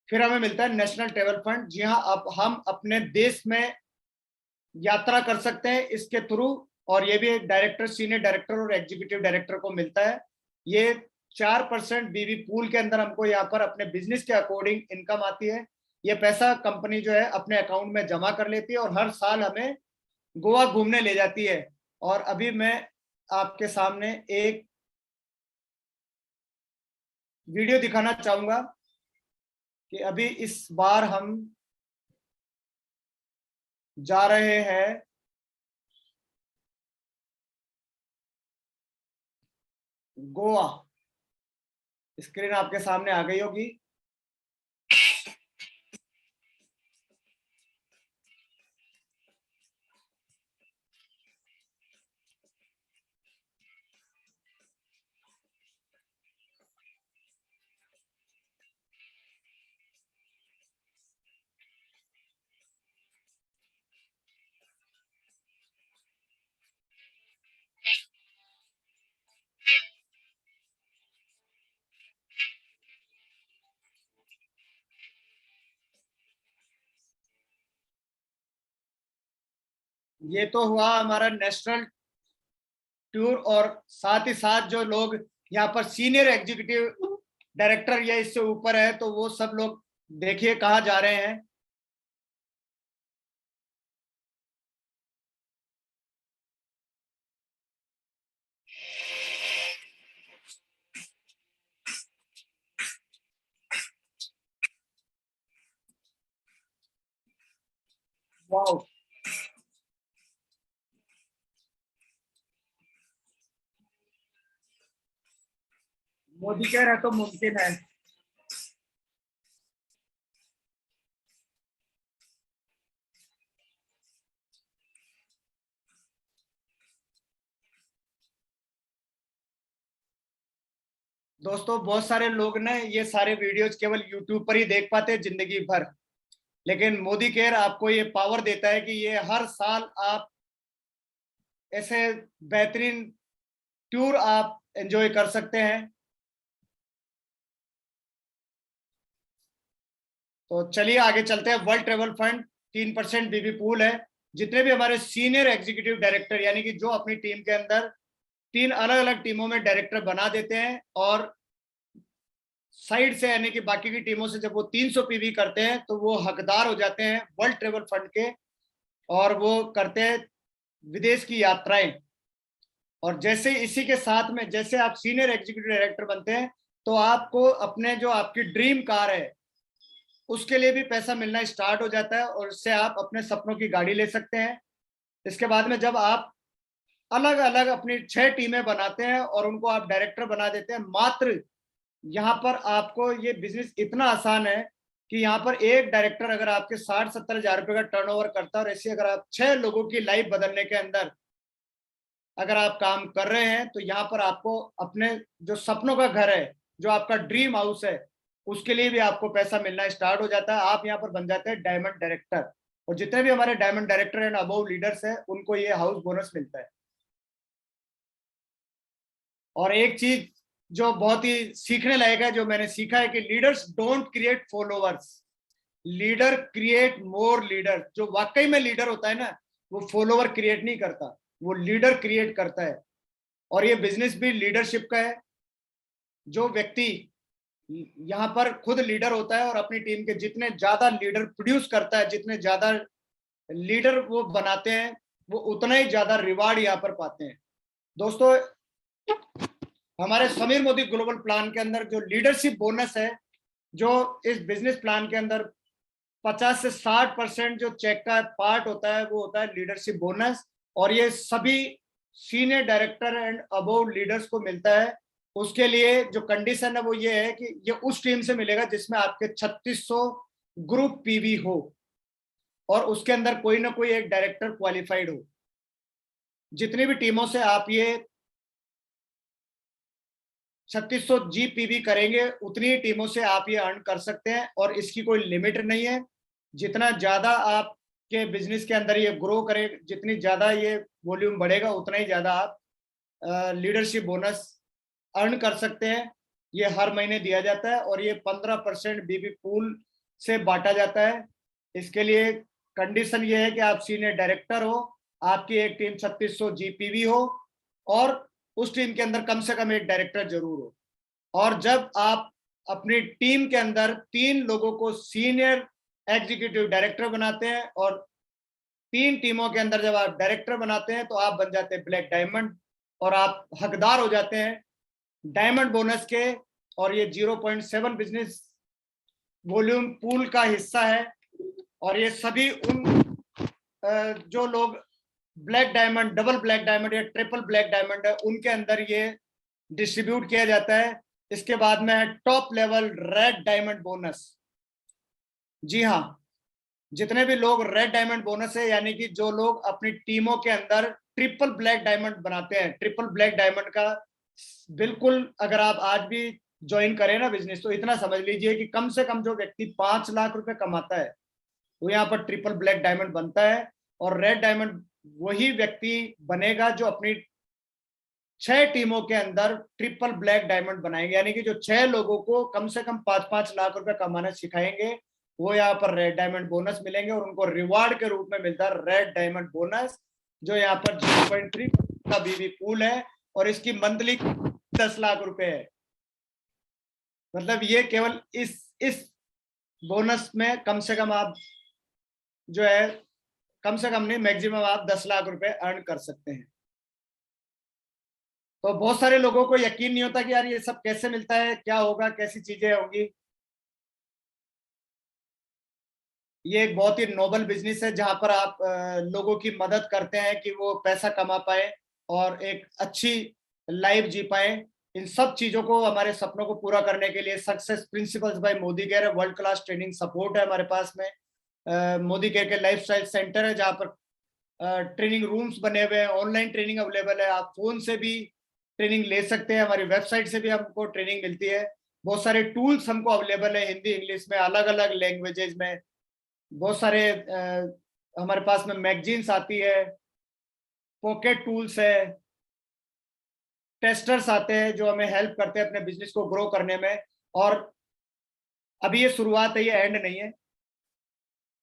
फिर हमें मिलता है नेशनल ट्रेवल फंड। जी हाँ, अब हम अपने देश में यात्रा कर सकते हैं इसके थ्रू, और ये भी एक डायरेक्टर, सीनियर डायरेक्टर और एग्जीक्यूटिव डायरेक्टर को मिलता है। ये 4% बीबी पूल के अंदर हमको यहाँ पर अपने बिजनेस के अकॉर्डिंग इनकम आती है। ये पैसा कंपनी जो है अपने अकाउंट में जमा कर लेती है और हर साल हमें गोवा घूमने ले जाती है। और अभी मैं आपके सामने एक वीडियो दिखाना चाहूंगा कि अभी इस बार हम जा रहे हैं गोवा। स्क्रीन आपके सामने आ गई होगी। ये तो हुआ हमारा नेशनल टूर, और साथ ही साथ जो लोग यहाँ पर सीनियर एग्जीक्यूटिव डायरेक्टर या इससे ऊपर है, तो वो सब लोग देखिए कहाँ जा रहे हैं। वाओ, मोदी कह रहे तो मुमकिन है। दोस्तों बहुत सारे लोग ने ये सारे वीडियोज केवल यूट्यूब पर ही देख पाते हैं जिंदगी भर, लेकिन मोदी केयर आपको ये पावर देता है कि ये हर साल आप ऐसे बेहतरीन टूर आप एंजॉय कर सकते हैं। तो चलिए आगे चलते हैं। वर्ल्ड ट्रेवल फंड 3% बीबी पूल है। जितने भी हमारे सीनियर एग्जीक्यूटिव डायरेक्टर, यानी कि जो अपनी टीम के अंदर 3 अलग अलग टीमों में डायरेक्टर बना देते हैं, और साइड से यानी कि बाकी की टीमों से जब वो 300 पीवी करते हैं तो वो हकदार हो जाते हैं वर्ल्ड ट्रेवल फंड के, और वो करते हैं विदेश की यात्राएं। और जैसे इसी के साथ में जैसे आप सीनियर एग्जीक्यूटिव डायरेक्टर बनते हैं, तो आपको अपने जो आपकी ड्रीम कार है उसके लिए भी पैसा मिलना स्टार्ट हो जाता है, और इससे आप अपने सपनों की गाड़ी ले सकते हैं। इसके बाद में जब आप अलग अलग अपनी 6 टीमें बनाते हैं और उनको आप डायरेक्टर बना देते हैं, मात्र यहाँ पर आपको ये बिजनेस इतना आसान है कि यहाँ पर एक डायरेक्टर अगर आपके 60-70 हजार रुपए का टर्नओवर करता है, और ऐसे अगर आप 6 लोगों की लाइफ बदलने के अंदर अगर आप काम कर रहे हैं, तो यहाँ पर आपको अपने जो सपनों का घर है, जो आपका ड्रीम हाउस है, उसके लिए भी आपको पैसा मिलना स्टार्ट हो जाता है। आप यहाँ पर बन जाते हैं डायमंड डायरेक्टर, और जितने भी हमारे diamond director and above leaders हैं उनको ये हाउस बोनस मिलता है। और एक चीज जो बहुत ही सीखने लायक है, जो मैंने सीखा है कि leaders don't create followers, leader create more leader. जो वाकई में लीडर होता है ना, वो फॉलोवर क्रिएट नहीं करता, वो लीडर क्रिएट करता है। और ये बिजनेस भी लीडरशिप का है। जो व्यक्ति यहाँ पर खुद लीडर होता है और अपनी टीम के जितने ज्यादा लीडर प्रोड्यूस करता है, जितने ज्यादा लीडर वो बनाते हैं, वो उतना ही ज्यादा रिवार्ड यहाँ पर पाते हैं। दोस्तों हमारे समीर मोदी ग्लोबल प्लान के अंदर जो लीडरशिप बोनस है, जो इस बिजनेस प्लान के अंदर 50 से 60% जो चेक का पार्ट होता है, वो होता है लीडरशिप बोनस। और ये सभी senior director and above leaders को मिलता है। उसके लिए जो कंडीशन है वो ये है कि ये उस टीम से मिलेगा जिसमें आपके 3600 ग्रुप पीवी हो, और उसके अंदर कोई ना कोई एक डायरेक्टर क्वालिफाइड हो। जितनी भी टीमों से आप ये 3600 जीपीवी करेंगे, उतनी टीमों से आप ये अर्न कर सकते हैं, और इसकी कोई लिमिट नहीं है। जितना ज्यादा आपके बिजनेस के अंदर ये ग्रो करे, जितनी ज्यादा ये वॉल्यूम बढ़ेगा, उतना ही ज्यादा आप लीडरशिप बोनस अर्न कर सकते हैं। ये हर महीने दिया जाता है, और ये 15% बीबी पूल से बांटा जाता है। इसके लिए कंडीशन ये है कि आप सीनियर डायरेक्टर हो, आपकी एक टीम 3600 जीपीवी हो, और उस टीम के अंदर कम से कम एक डायरेक्टर जरूर हो। और जब आप अपनी टीम के अंदर 3 लोगों को सीनियर एग्जीक्यूटिव डायरेक्टर बनाते हैं, और 3 टीमों के अंदर जब आप डायरेक्टर बनाते हैं, तो आप बन जाते हैं ब्लैक डायमंड, और आप हकदार हो जाते हैं डायमंड बोनस के। और ये 0.7 बिजनेस वॉल्यूम पूल का हिस्सा है। और ये सभी उन जो लोग black diamond, double black diamond या ट्रिपल ब्लैक डायमंड है, उनके अंदर ये डिस्ट्रीब्यूट किया जाता है। इसके बाद में है top level red diamond bonus. जी हाँ, जितने भी लोग रेड डायमंड बोनस है, यानी कि जो लोग अपनी टीमों के अंदर ट्रिपल ब्लैक डायमंड बनाते हैं, ट्रिपल ब्लैक डायमंड का बिल्कुल अगर आप आज भी ज्वाइन करें ना बिजनेस, तो इतना समझ लीजिए कि कम से कम जो व्यक्ति 5 लाख रुपए कमाता है, वो यहाँ पर ट्रिपल ब्लैक डायमंड बनता है। और रेड डायमंड वही व्यक्ति बनेगा जो अपनी 6 टीमों के अंदर ट्रिपल ब्लैक डायमंड बनाएंगे, यानी कि जो 6 लोगों को कम से कम 5-5 लाख रुपए कमाना सिखाएंगे, वो यहाँ पर रेड डायमंड बोनस मिलेंगे, और उनको रिवार्ड के रूप में मिलता है रेड डायमंड बोनस। जो यहाँ पर 0.3 का बीवी कूल है और इसकी मंथली 10 लाख रुपए है। मतलब ये केवल इस बोनस में कम से कम आप जो है, कम से कम नहीं, मैक्सिमम आप 10 लाख रुपए अर्न कर सकते हैं। तो बहुत सारे लोगों को यकीन नहीं होता कि यार ये सब कैसे मिलता है, क्या होगा, कैसी चीजें होंगी। ये एक बहुत ही नोबल बिजनेस है जहां पर आप लोगों की मदद करते हैं कि वो पैसा कमा पाए और एक अच्छी लाइफ जी पाए। इन सब चीजों को, हमारे सपनों को पूरा करने के लिए success principles by Modicare world class training support है हमारे पास में। मोदी केयर के लाइफस्टाइल सेंटर है जहां पर ट्रेनिंग रूम्स बने हुए हैं, ऑनलाइन ट्रेनिंग अवेलेबल है, आप फोन से भी ट्रेनिंग ले सकते हैं, हमारी वेबसाइट से भी हमको ट्रेनिंग मिलती है। बहुत सारे टूल्स हमको अवेलेबल है हिंदी इंग्लिश में, अलग अलग लैंग्वेजेस में। बहुत सारे हमारे पास में मैगजीन्स आती है, पॉकेट टूल्स है, टेस्टर्स आते हैं जो हमें हेल्प करते हैं अपने बिजनेस को ग्रो करने में। और अभी ये शुरुआत है, ये एंड नहीं है।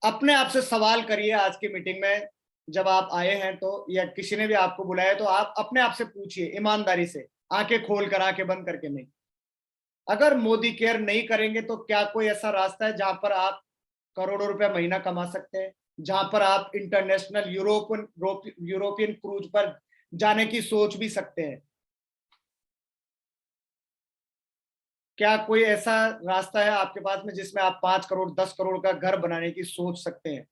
अपने आप से सवाल करिए आज की मीटिंग में, जब आप आए हैं तो, या किसी ने भी आपको बुलाया तो आप अपने आप से पूछिए ईमानदारी से, आंखें खोल कर, आंखें बंद करके नहीं। अगर मोदी केयर नहीं करेंगे तो क्या कोई ऐसा रास्ता है जहां पर आप करोड़ों रुपए महीना कमा सकते हैं, जहां पर आप इंटरनेशनल यूरोपियन क्रूज पर जाने की सोच भी सकते हैं? क्या कोई ऐसा रास्ता है आपके पास में जिसमें आप 5 करोड़ 10 करोड़ का घर बनाने की सोच सकते हैं?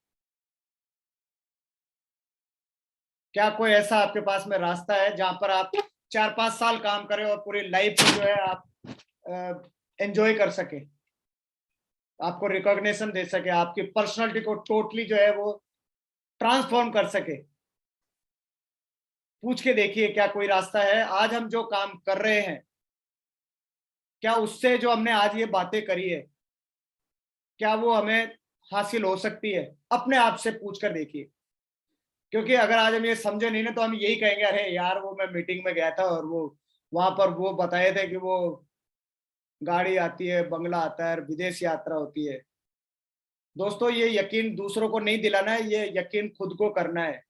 क्या कोई ऐसा आपके पास में रास्ता है जहां पर आप 4-5 साल काम करें और पूरी लाइफ जो है आप एंजॉय कर सके, आपको रिकॉग्निशन दे सके, आपकी पर्सनालिटी को टोटली जो है वो ट्रांसफॉर्म कर सके? पूछ के देखिए क्या कोई रास्ता है। आज हम जो काम कर रहे हैं, क्या उससे जो हमने आज ये बातें करी है, क्या वो हमें हासिल हो सकती है? अपने आप से पूछ कर देखिए। क्योंकि अगर आज हम ये समझे नहीं ना तो हम यही कहेंगे, अरे यार वो मैं मीटिंग में गया था और वो वहां पर वो बताए थे कि वो गाड़ी आती है, बंगला आता है, विदेश यात्रा होती है। दोस्तों, ये यकीन दूसरों को नहीं दिलाना है, ये यकीन खुद को करना है।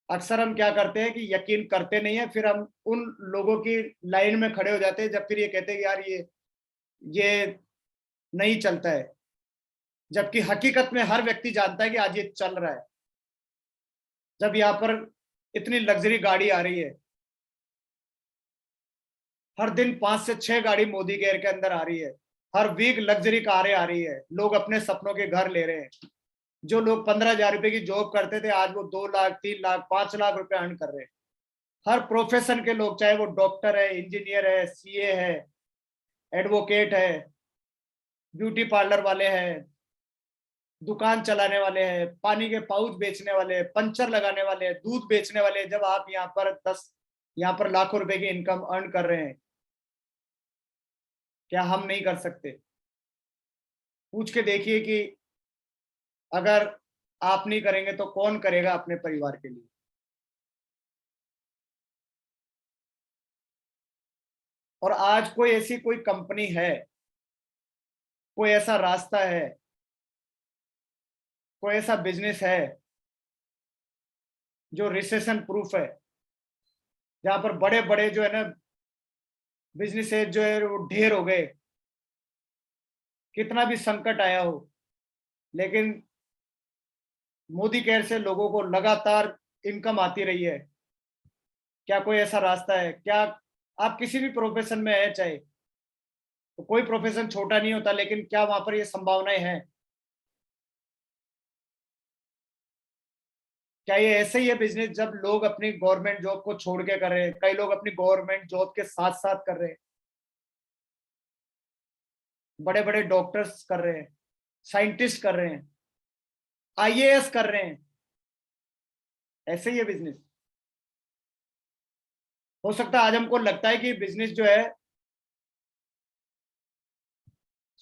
अक्सर हम क्या करते हैं कि यकीन करते नहीं है, फिर हम उन लोगों की लाइन में खड़े हो जाते हैं जब फिर ये कहते हैं कि यार ये नहीं चलता है, जबकि हकीकत में हर व्यक्ति जानता है कि आज ये चल रहा है। जब यहाँ पर इतनी लग्जरी गाड़ी आ रही है, हर दिन 5 से 6 गाड़ी मोदी केयर के अंदर आ रही है, हर वीक लग्जरी कारें आ रही है, लोग अपने सपनों के घर ले रहे हैं। जो लोग 15,000 रुपए की जॉब करते थे, आज वो 2 लाख 3 लाख 5 लाख रुपए अर्न कर रहे हैं। हर प्रोफेशन के लोग, चाहे वो डॉक्टर है, इंजीनियर है, सीए है, एडवोकेट है, ब्यूटी पार्लर वाले हैं, दुकान चलाने वाले हैं, पानी के पाउच बेचने वाले हैं, पंचर लगाने वाले हैं, दूध बेचने वाले हैं। जब आप यहाँ पर लाखों रुपए की इनकम अर्न कर रहे हैं, क्या हम नहीं कर सकते? पूछ के देखिए कि अगर आप नहीं करेंगे तो कौन करेगा अपने परिवार के लिए? और आज कोई ऐसी कोई कंपनी है, कोई ऐसा रास्ता है, कोई ऐसा बिजनेस है जो रिसेशन प्रूफ है, जहां पर बड़े बड़े जो है ना बिजनेस जो है वो ढेर हो गए, कितना भी संकट आया हो, लेकिन मोदी केयर से लोगों को लगातार इनकम आती रही है? क्या कोई ऐसा रास्ता है? क्या आप किसी भी प्रोफेशन में है, चाहे तो कोई प्रोफेशन छोटा नहीं होता, लेकिन क्या वहां पर ये संभावनाएं हैं? क्या ये ऐसे ही है बिजनेस जब लोग अपनी गवर्नमेंट जॉब को छोड़ के कर रहे हैं? कई लोग अपनी गवर्नमेंट जॉब के साथ साथ कर रहे हैं, बड़े बड़े डॉक्टर्स कर रहे हैं, साइंटिस्ट कर रहे हैं, आईएएस कर रहे हैं। ऐसे ही है बिजनेस। हो सकता है आज हमको लगता है कि बिजनेस जो है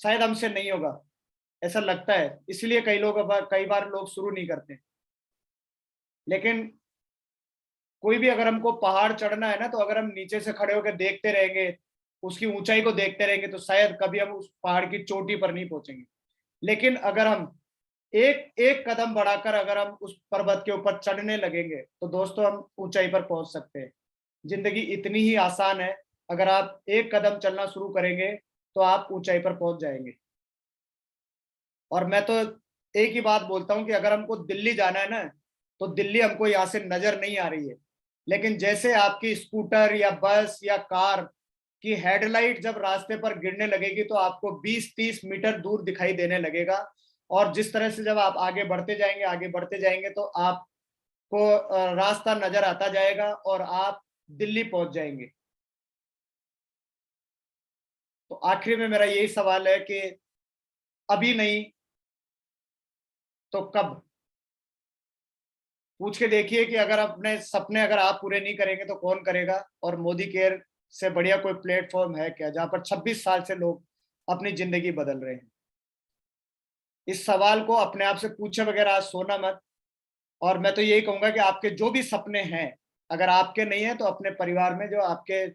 शायद हमसे नहीं होगा, ऐसा लगता है, इसलिए कई बार लोग शुरू नहीं करते। लेकिन कोई भी, अगर हमको पहाड़ चढ़ना है ना, तो अगर हम नीचे से खड़े होकर देखते रहेंगे, उसकी ऊंचाई को देखते रहेंगे, तो शायद कभी हम उस पहाड़ की चोटी पर नहीं पहुंचेंगे। लेकिन अगर हम एक एक कदम बढ़ाकर अगर हम उस पर्वत के ऊपर चढ़ने लगेंगे तो दोस्तों हम ऊंचाई पर पहुंच सकते हैं। जिंदगी इतनी ही आसान है, अगर आप एक कदम चलना शुरू करेंगे तो आप ऊंचाई पर पहुंच जाएंगे। और मैं तो एक ही बात बोलता हूं कि अगर हमको दिल्ली जाना है ना, तो दिल्ली हमको यहाँ से नजर नहीं आ रही है, लेकिन जैसे आपकी स्कूटर या बस या कार की हेडलाइट जब रास्ते पर गिरने लगेगी तो आपको 20-30 मीटर दूर दिखाई देने लगेगा। और जिस तरह से जब आप आगे बढ़ते जाएंगे तो आपको रास्ता नजर आता जाएगा और आप दिल्ली पहुंच जाएंगे। तो आखिर में मेरा यही सवाल है कि अभी नहीं तो कब? पूछ के देखिए कि अगर अपने सपने अगर आप पूरे नहीं करेंगे तो कौन करेगा। और मोदी केयर से बढ़िया कोई प्लेटफॉर्म है क्या जहां पर 26 साल से लोग अपनी जिंदगी बदल रहे हैं? इस सवाल को अपने आप से पूछे बगैर आज सोना मत। और मैं तो यही कहूंगा कि आपके जो भी सपने हैं, अगर आपके नहीं है तो अपने परिवार में जो आपके,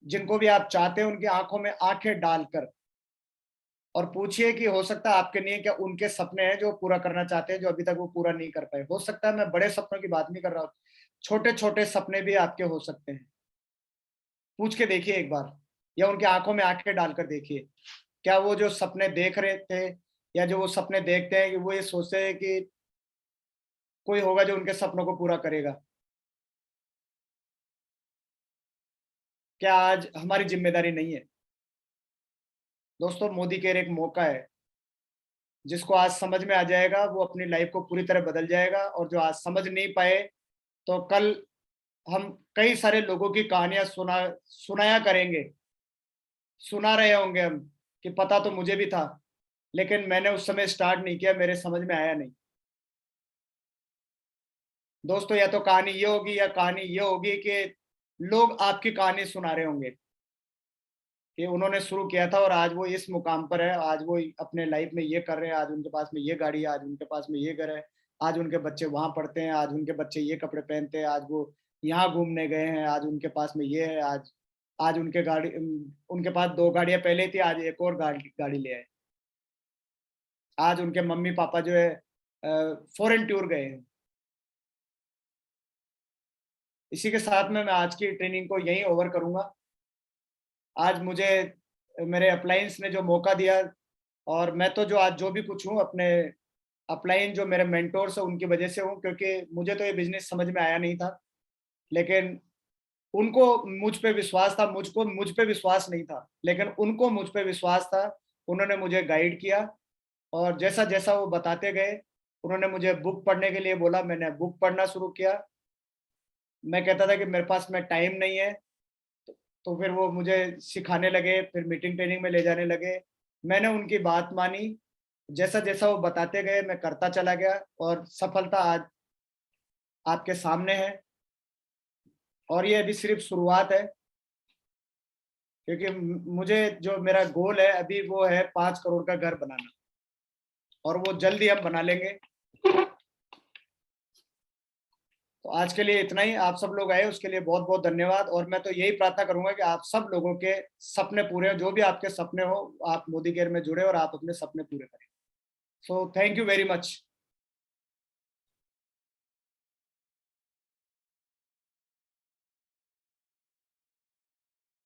जिनको भी आप चाहते हैं, उनकी आंखों में आंखें डालकर और पूछिए कि हो सकता है आपके नहीं है क्या उनके सपने हैं जो पूरा करना चाहते हैं, जो अभी तक वो पूरा नहीं कर पाए। हो सकता है, मैं बड़े सपनों की बात नहीं कर रहा हूँ, छोटे छोटे सपने भी आपके हो सकते हैं। पूछ के देखिए एक बार, या उनकी आंखों में आंखें डालकर देखिए, क्या वो जो सपने देख रहे थे या जो वो सपने देखते हैं कि वो ये सोचते हैं कि कोई होगा जो उनके सपनों को पूरा करेगा? क्या आज हमारी जिम्मेदारी नहीं है? दोस्तों, मोदी केयर एक मौका है। जिसको आज समझ में आ जाएगा वो अपनी लाइफ को पूरी तरह बदल जाएगा, और जो आज समझ नहीं पाए तो कल हम कई सारे लोगों की कहानियां सुनाया करेंगे, सुना रहे होंगे हम कि पता तो मुझे भी था, लेकिन मैंने उस समय स्टार्ट नहीं किया, मेरे समझ में आया नहीं। दोस्तों, या तो कहानी ये होगी या कहानी ये होगी कि लोग आपकी कहानी सुना रहे होंगे कि उन्होंने शुरू किया था और आज वो इस मुकाम पर है, आज वो अपने लाइफ में ये कर रहे हैं, आज उनके पास में ये गाड़ी है, आज उनके पास में ये घर है, आज उनके बच्चे वहां पढ़ते हैं, आज उनके बच्चे ये कपड़े पहनते हैं, आज वो यहाँ घूमने गए हैं, आज उनके पास में ये है, आज आज उनके पास 2 गाड़ियां पहले थी, आज एक और गाड़ी गाड़ी ले आए। आज उनके मम्मी पापा जो है फॉरेन टूर गए हैं। इसी के साथ में मैं आज की ट्रेनिंग को यहीं ओवर करूंगा। आज मुझे मेरे अपलायंस ने जो मौका दिया, और मैं तो जो आज जो भी कुछ हूँ अपने अपलाइन जो मेरे मेंटोर्स हैं उनकी वजह से हूँ, क्योंकि मुझे तो ये बिजनेस समझ में आया नहीं था, लेकिन उनको मुझ पे विश्वास था, मुझको मुझ पे विश्वास नहीं था, लेकिन उनको मुझ पे विश्वास था। उन्होंने मुझे गाइड किया और जैसा जैसा वो बताते गए, उन्होंने मुझे बुक पढ़ने के लिए बोला, मैंने बुक पढ़ना शुरू किया। मैं कहता था कि मेरे पास में टाइम नहीं है, तो फिर वो मुझे सिखाने लगे, फिर मीटिंग ट्रेनिंग में ले जाने लगे। मैंने उनकी बात मानी, जैसा जैसा वो बताते गए मैं करता चला गया, और सफलता आज आपके सामने है। और ये अभी सिर्फ शुरुआत है, क्योंकि मुझे जो मेरा गोल है अभी वो है 5 करोड़ का घर बनाना, और वो जल्द ही हम बना लेंगे। तो आज के लिए इतना ही। आप सब लोग आए उसके लिए बहुत बहुत धन्यवाद, और मैं तो यही प्रार्थना करूंगा कि आप सब लोगों के सपने पूरे हो, जो भी आपके सपने हो, आप मोदी केयर में जुड़े और आप अपने सपने पूरे करें। So thank you very much.